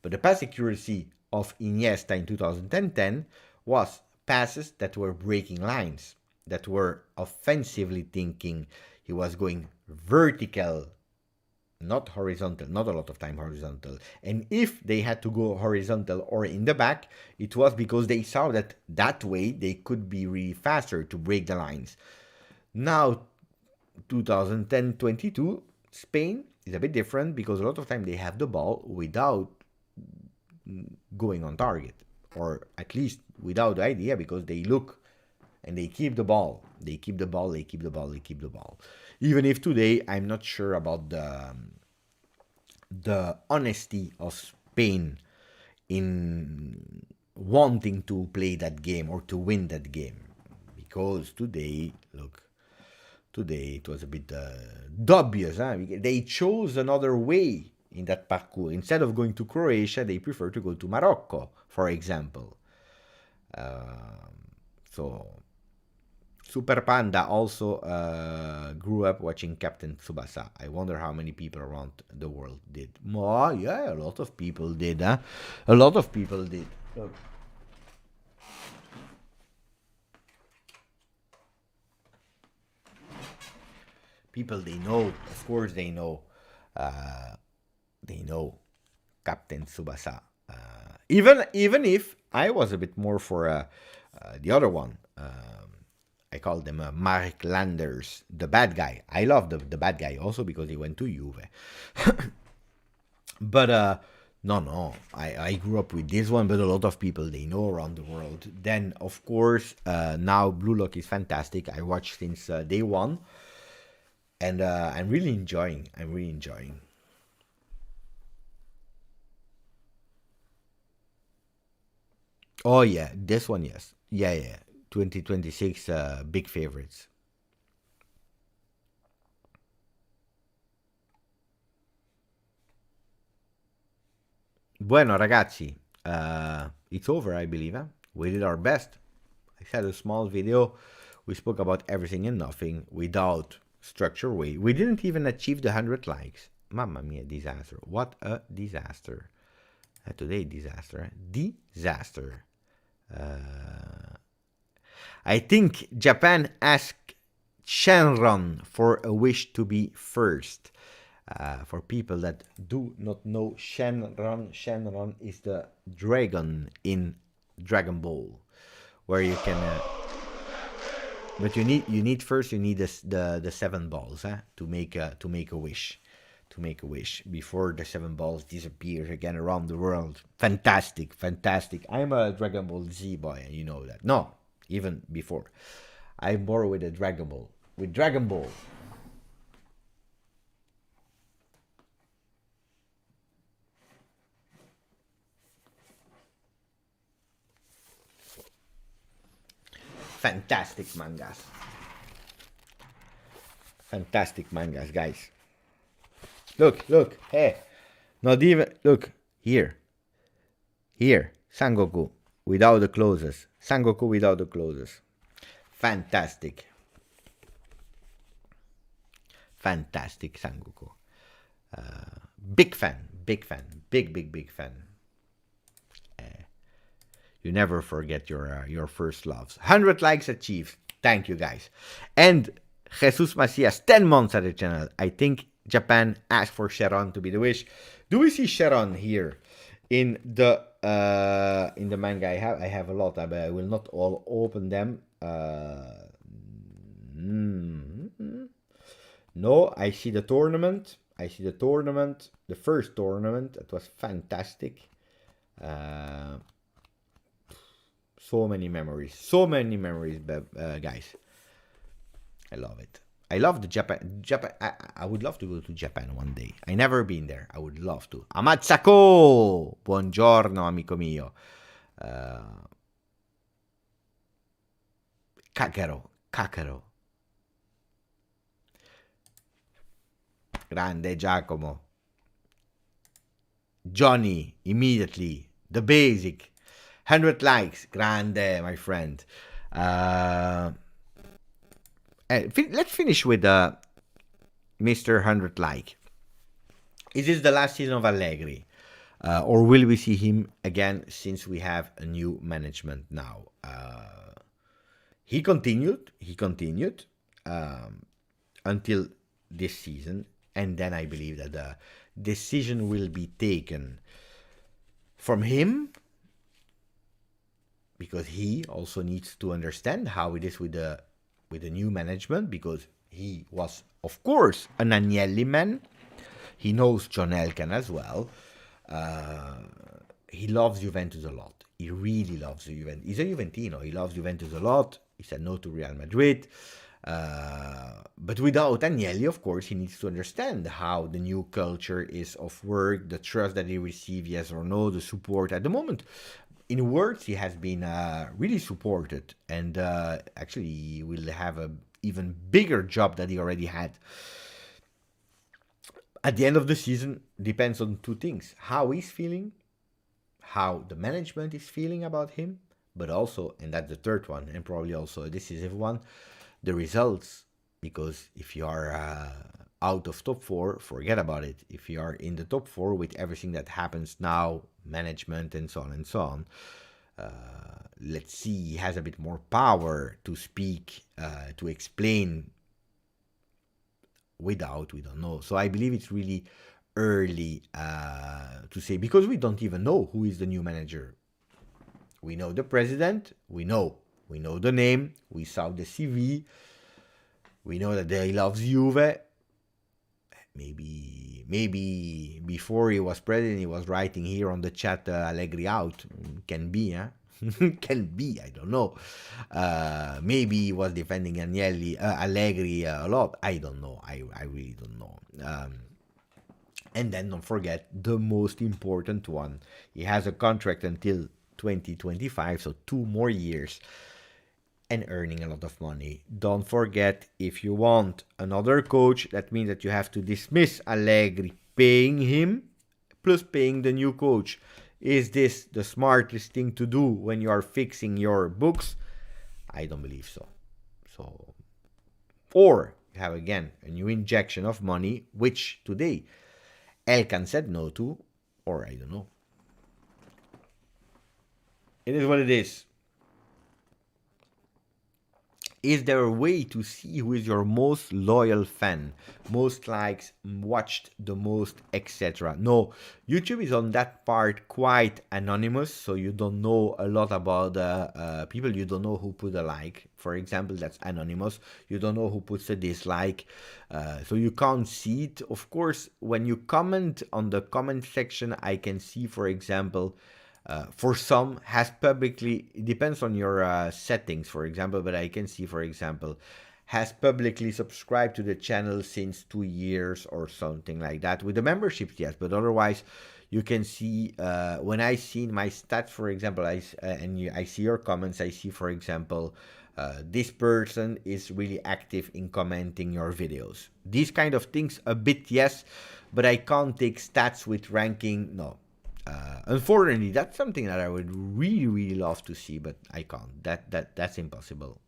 But the pass accuracy of Iniesta in 2010 was passes that were breaking lines, that were offensively thinking. He was going vertical, not horizontal, not a lot of time horizontal. And if they had to go horizontal or in the back, it was because they saw that way they could be really faster to break the lines. Now, 2010-22, Spain is a bit different because a lot of time they have the ball without going on target, or at least without the idea, because they look and they keep the ball. They keep the ball. Even if today I'm not sure about the honesty of Spain in wanting to play that game or to win that game, because today it was a bit dubious. They chose another way in that parcours. Instead of going to Croatia, they prefer to go to Morocco, for example. So Super Panda also grew up watching Captain Tsubasa. I wonder how many people around the world did. Oh, yeah, a lot of people did. A lot of people did. Look. People they know, of course they know. They know Captain Tsubasa. Even if I was a bit more for the other one. I call them Mark Landers, the bad guy. I love the bad guy also because he went to Juve. But no, I grew up with this one, but a lot of people they know around the world. Then of course now Blue Lock is fantastic. I watched since day one, and I'm really enjoying. Oh yeah, this one, yes, yeah. 2026 big favorites. Bueno, ragazzi, it's over, I believe. We did our best. I had a small video. We spoke about everything and nothing without structure. We didn't even achieve the 100 likes. Mamma mia, disaster. What a disaster. Today, disaster. Disaster. I think Japan asked Shenron for a wish to be first. For people that do not know Shenron is the dragon in Dragon Ball, where you can. But you need first the seven balls to make a wish. To make a wish before the seven balls disappears again around the world. Fantastic. I'm a Dragon Ball Z boy, and you know that. No, even before. I'm more with a Dragon Ball. With Dragon Ball. Fantastic mangas, guys. Look, hey. Not even, look, here, Sangoku without the closes. Fantastic Sangoku. Big fan, big fan. You never forget your first loves. 100 likes achieved. Thank you, guys. And Jesus Macias, 10 months at the channel. I think Japan asked for Sharon to be the wish. Do we see Sharon here in the manga I have a lot, but I will not all open them. No, I see the tournament. The first tournament. It was fantastic. So many memories, guys. I love it. I love the Japan. I would love to go to Japan one day. I never been there. I would love to. Amazzako! Buongiorno, amico mio. Cacaro. Grande Giacomo. Johnny, immediately. The basic. 100 likes. Grande, my friend. Let's finish with Mr. 100 like. Is this the last season of Allegri? Or will we see him again since we have a new management now? He continued until this season, and then I believe that the decision will be taken from him, because he also needs to understand how it is with the new management, because he was, of course, an Agnelli man. He knows John Elkann as well. He loves Juventus a lot. He really loves Juventus. He's a Juventino. He loves Juventus a lot. He said no to Real Madrid. But without Agnelli, of course, he needs to understand how the new culture is of work, the trust that he receives, yes or no, the support. At the moment, in words, he has been really supported, and actually he will have an even bigger job than he already had. At the end of the season, depends on two things: how he's feeling, how the management is feeling about him, but also, and that's the third one, and probably also a decisive one, the results. Because if you are out of top 4, forget about it. If you are in the top 4 with everything that happens now, management and so on, let's see, he has a bit more power to speak, to explain. Without, we don't know. So I believe it's really early to say, because we don't even know who is the new manager. We know the president, we know the name, we saw the CV, we know that he loves Juve. Maybe before he was president, he was writing here on the chat, Allegri out. Can be, huh? Can be, I don't know. Maybe he was defending Allegri a lot. I don't know. I really don't know. And then don't forget the most important one. He has a contract until 2025, so 2 more years, and earning a lot of money. Don't forget, if you want another coach, that means that you have to dismiss Allegri, paying him plus paying the new coach. Is this the smartest thing to do when you are fixing your books? I don't believe so. Or you have again a new injection of money, which today Elkann said no to, or I don't know. It is what it is. Is there a way to see who is your most loyal fan, most likes, watched the most, etc.? No, YouTube is on that part quite anonymous, so you don't know a lot about people. You don't know who put a like, for example, that's anonymous. You don't know who puts a dislike, so you can't see it. Of course, when you comment on the comment section, I can see, for example, for some, has publicly, it depends on your settings, for example, but I can see, for example, has publicly subscribed to the channel since 2 years or something like that. With the memberships, yes, but otherwise, you can see, when I see my stats, for example, I see your comments, I see, for example, this person is really active in commenting your videos. These kind of things, a bit, yes, but I can't take stats with ranking, no. Unfortunately, that's something that I would really, really love to see, but I can't. That's impossible.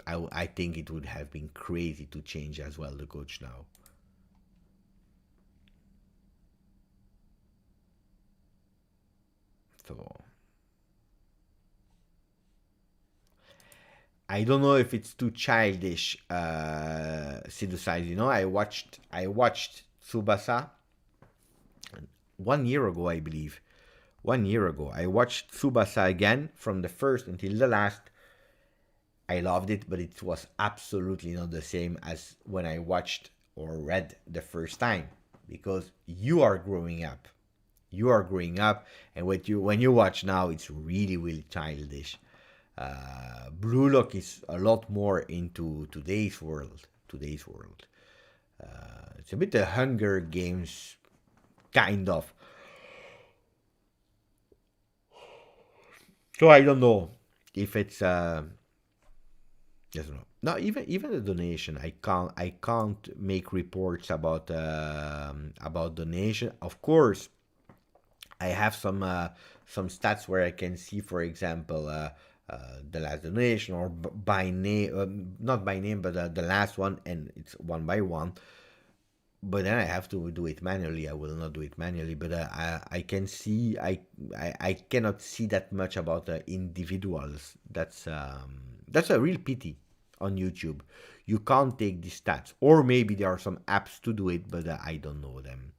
I think it would have been crazy to change as well the coach now. So I don't know if it's too childish, Sidusai. You know, I watched Tsubasa 1 year ago, I believe. 1 year ago, I watched Tsubasa again from the first until the last. I loved it, but it was absolutely not the same as when I watched or read the first time, because you are growing up. You are growing up, and when you watch now, it's really, really childish. Blue Lock is a lot more into today's world. It's a bit the Hunger Games kind of. So I don't know if it's yes or no. No, even the donation, I can't make reports about donation. Of course, I have some stats where I can see, for example, the last donation or by name, not by name, but the last one, and it's one by one. But then I have to do it manually. I will not do it manually, but I can see I cannot see that much about the individuals. That's a real pity on YouTube. You can't take the stats, or maybe there are some apps to do it, but I don't know them.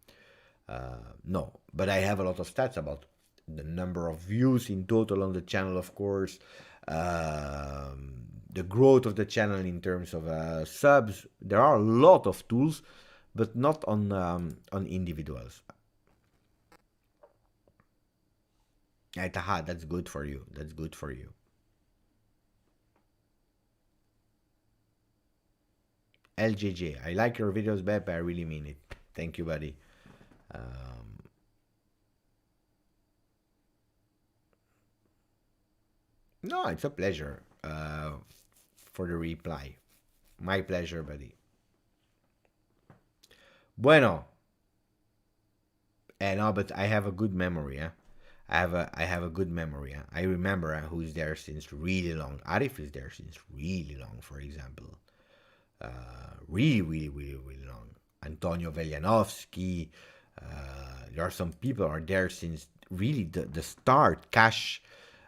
No, but I have a lot of stats about the number of views in total on the channel, of course, the growth of the channel in terms of subs. There are a lot of tools, but not on individuals. Right, aha, that's good for you. That's good for you. LJJ, I like your videos, Beb. I really mean it. Thank you, buddy. Um, no, it's a pleasure for the reply. My pleasure, buddy. Bueno. No, but I have a good memory. I have a good memory. I remember who's there since really long. Arif is there since really long, for example. Really, really, really, really long. Antonio Veljanovsky. There are some people are there since really the start. Cash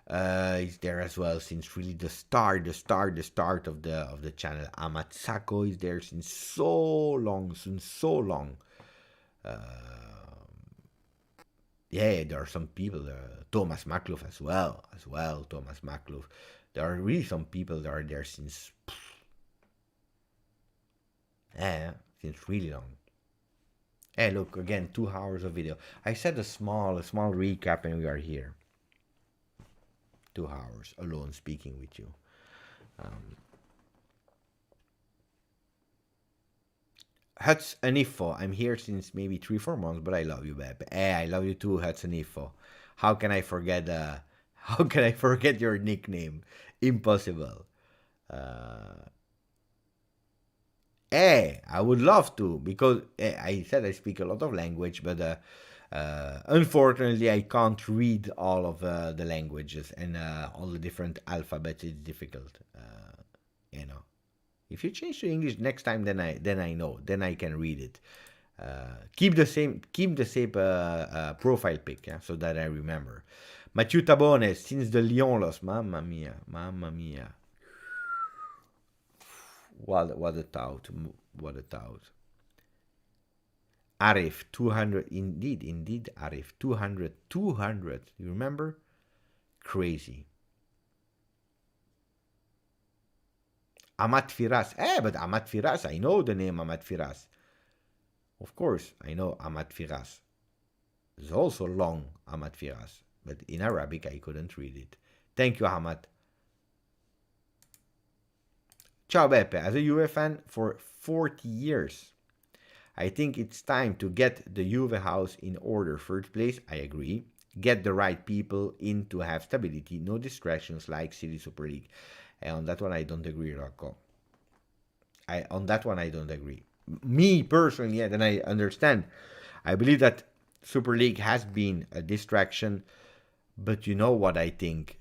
is there as well since really the start of the channel. Amatsako is there since so long. Uh, yeah, there are some people. Thomas Makluf as well. Thomas Makluf. There are really some people that are there since since really long. Hey, look again, 2 hours of video. I said a small recap, and we are here. 2 hours alone speaking with you. Um, Huts and Info. I'm here since maybe 3-4 months, but I love you, babe. I love you too, Huts and Info. How can I forget? How can I forget your nickname? Impossible. Uh, I would love to because I said I speak a lot of language, but unfortunately I can't read all of the languages and all the different alphabets. It's difficult, you know. If you change to English next time, then I know, then I can read it. Keep the same profile pic, yeah, so that I remember. Mathieu Tabone, since the Lyon loss, mamma mia. What a tout. What a tout. Arif, 200. Indeed, Arif, 200. You remember? Crazy. Amat Firas. But Amat Firas, I know the name Amat Firas. Of course, I know Amat Firas. It's also long, Amat Firas. But in Arabic, I couldn't read it. Thank you, Amat. Ciao Beppe, as a Juve fan for 40 years, I think it's time to get the Juve house in order. First place, I agree. Get the right people in to have stability, no distractions like City Super League. And on that one, I don't agree, Rocco. On that one, I don't agree. Me personally, yeah, then I understand. I believe that Super League has been a distraction, but you know what I think,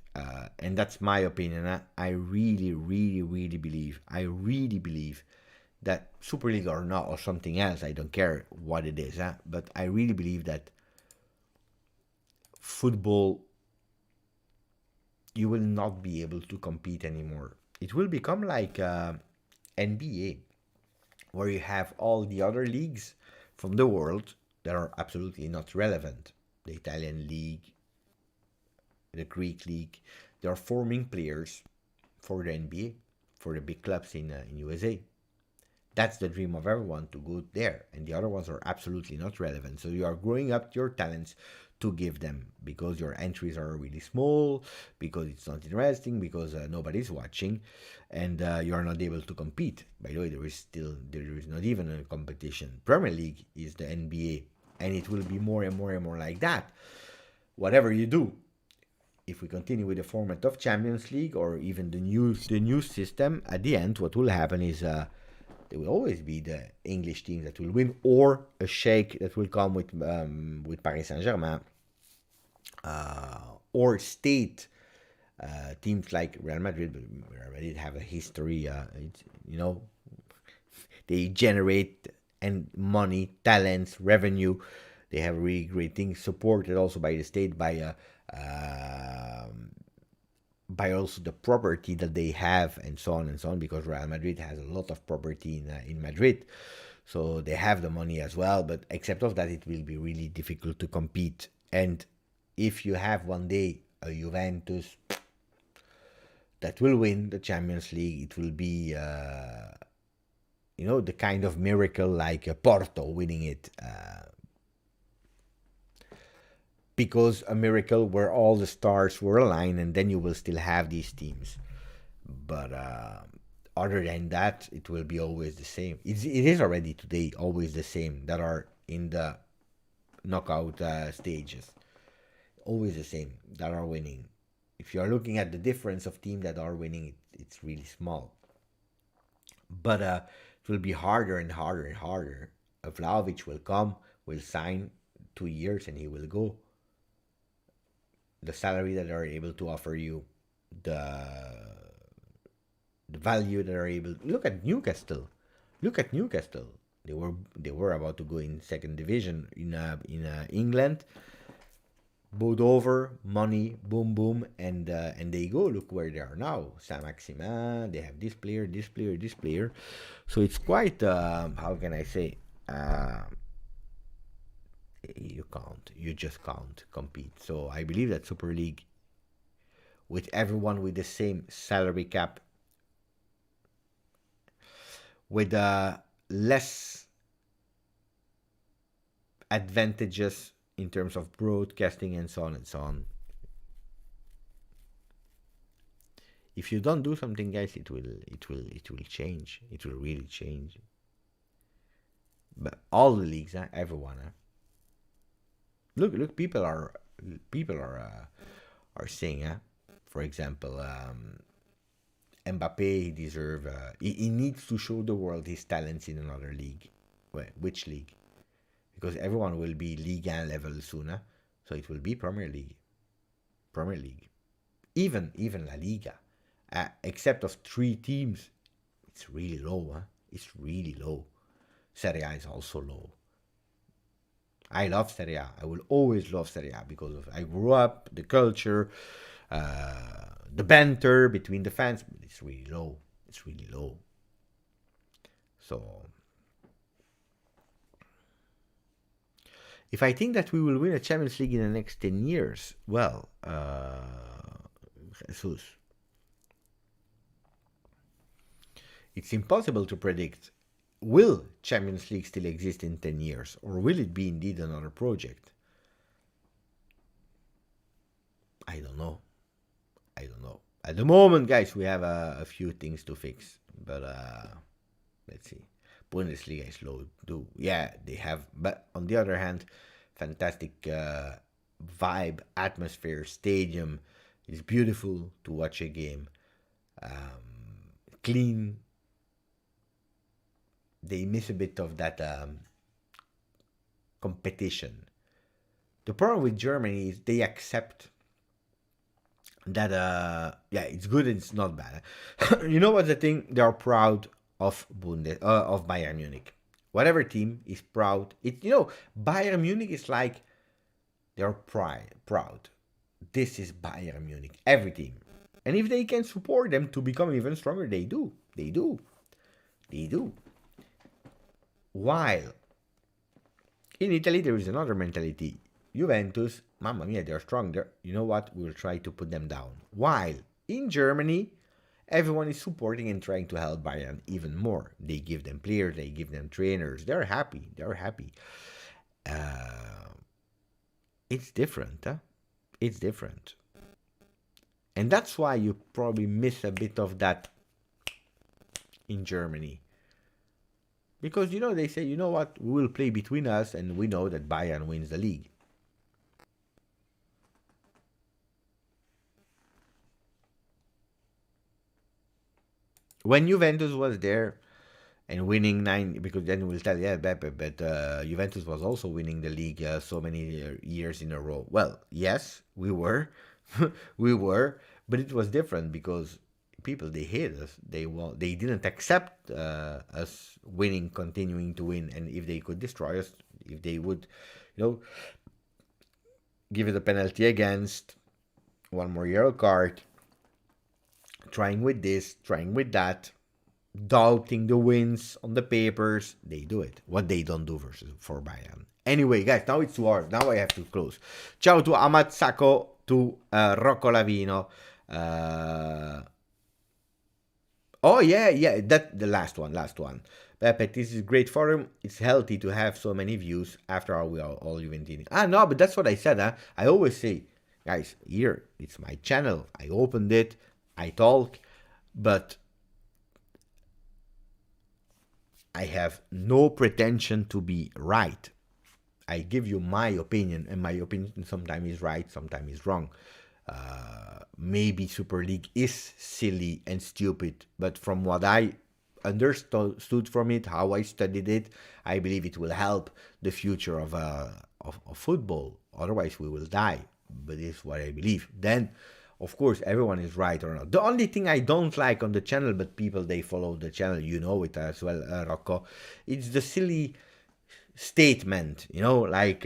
and that's my opinion. I really, really, really believe. I really believe that Super League or not or something else. I don't care what it is, but I really believe that football, you will not be able to compete anymore. It will become like NBA, where you have all the other leagues from the world that are absolutely not relevant. The Italian league, the Greek league, they are forming players for the NBA, for the big clubs in USA. That's the dream of everyone to go there, and the other ones are absolutely not relevant. So you are growing up your talents to give them, because your entries are really small, because it's not interesting, because nobody's watching, and you're not able to compete. By the way, there is not even a competition. Premier League is the NBA, and it will be more and more and more like that. Whatever you do, if we continue with the format of Champions League or even the new system, at the end, what will happen is there will always be the English team that will win, or a sheikh that will come with Paris Saint-Germain, or state teams like Real Madrid. Real Madrid have a history. They generate and money, talents, revenue. They have really great things, supported also by the state, by also the property that they have, and so on and so on, because Real Madrid has a lot of property in Madrid, so they have the money as well. But except of that, it will be really difficult to compete. And if you have one day a Juventus that will win the Champions League, it will be the kind of miracle like Porto winning it, because a miracle where all the stars were aligned, and then you will still have these teams. But other than that, it will be always the same. It is already today always the same that are in the knockout stages. Always the same that are winning. If you are looking at the difference of teams that are winning, it's really small. But it will be harder and harder and harder. Vlahovic will come, will sign 2 years, and he will go. The salary that are able to offer you, the value that are able. Look at Newcastle. They were about to go in second division in England. Both over, money, boom boom, and they go. Look where they are now. Saint-Maximin. They have this player. So it's quite how can I say? You just can't compete. So I believe that Super League, with everyone with the same salary cap, with less advantages in terms of broadcasting and so on. If you don't do something, guys, it will change. It will really change. But all the leagues, everyone. Look, people are saying, for example, Mbappe deserve. He needs to show the world his talents in another league. Well, which league? Because everyone will be Ligue 1 level soon, so it will be Premier League. Even La Liga, except of 3 teams, it's really low. It's really low. Serie A is also low. I love Serie A. I will always love Serie A because I grew up, the culture, the banter between the fans. But it's really low. So, if I think that we will win a Champions League in the next 10 years, well, Jesus. It's impossible to predict. Will Champions League still exist in 10 years, or will it be indeed another project? I don't know. At the moment, guys, we have a few things to fix, but let's see. Bundesliga is low too. Yeah, they have, but on the other hand, fantastic vibe, atmosphere, stadium. It's beautiful to watch a game. Clean. They miss a bit of that competition. The problem with Germany is they accept that it's good and it's not bad. You know what's the thing? They are proud of of Bayern Munich. Whatever team is proud. Bayern Munich is like they're proud. This is Bayern Munich. Every team. And if they can support them to become even stronger, they do. While in Italy there is another mentality. Juventus, mamma mia, they're strong. You know what? We'll try to put them down. While in Germany, everyone is supporting and trying to help Bayern even more. They give them players, they give them trainers. They're happy. It's different, huh? It's different. And that's why you probably miss a bit of that in Germany. Because, they say, you know what, we will play between us, and we know that Bayern wins the league. When Juventus was there and winning 9, because then we'll tell, yeah, but Juventus was also winning the league so many years in a row. Well, yes, we were. We were, but it was different because people, they hate us. They didn't accept us winning, continuing to win, and if they could destroy us, if they would, give it a penalty against, one more yellow card, trying with this, trying with that, doubting the wins on the papers, they do it. What they don't do for Bayern. Anyway, guys, now it's 2 hours. Now I have to close. Ciao to Amat Sacco, to Rocco Lavino. Oh, yeah, that the last one. Pepe, this is great for him. It's healthy to have so many views. After all, we are all Juventini. No, but that's what I said, huh? I always say, guys, here, it's my channel. I opened it, I talk, but I have no pretension to be right. I give you my opinion, and my opinion sometimes is right, sometimes is wrong. Maybe Super League is silly and stupid, but from what I understood from it, how I studied it, I believe it will help the future of football. Otherwise, we will die. But it's what I believe. Then, of course, everyone is right or not. The only thing I don't like on the channel, but people, they follow the channel, you know it as well, Rocco, it's the silly statement, like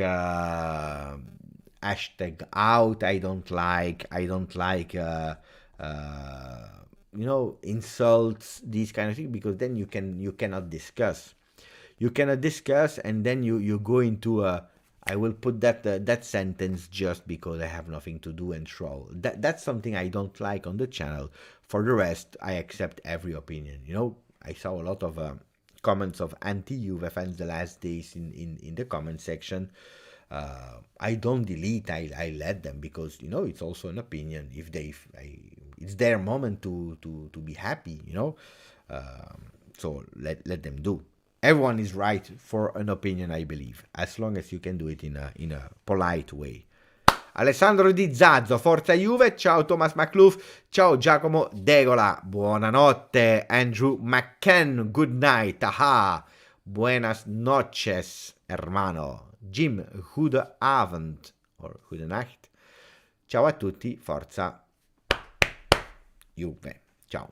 hashtag out, I don't like insults, these kind of things, because then you cannot discuss, and then you go into I will put that sentence just because I have nothing to do and troll. That's something I don't like on the channel. For the rest, I accept every opinion. I saw a lot of comments of anti-Juve fans the last days in the comment section. I don't delete. I let them, because it's also an opinion. If it's their moment to be happy. So let them do. Everyone is right for an opinion, I believe, as long as you can do it in a polite way. Alessandro Di Zazzo, Forza Juve, ciao Thomas McLuff, ciao Giacomo Degola, buonanotte, Andrew McCann, good night, aha, buenas noches, hermano, Jim, good Abend, or good Nacht, ciao a tutti, Forza Juve.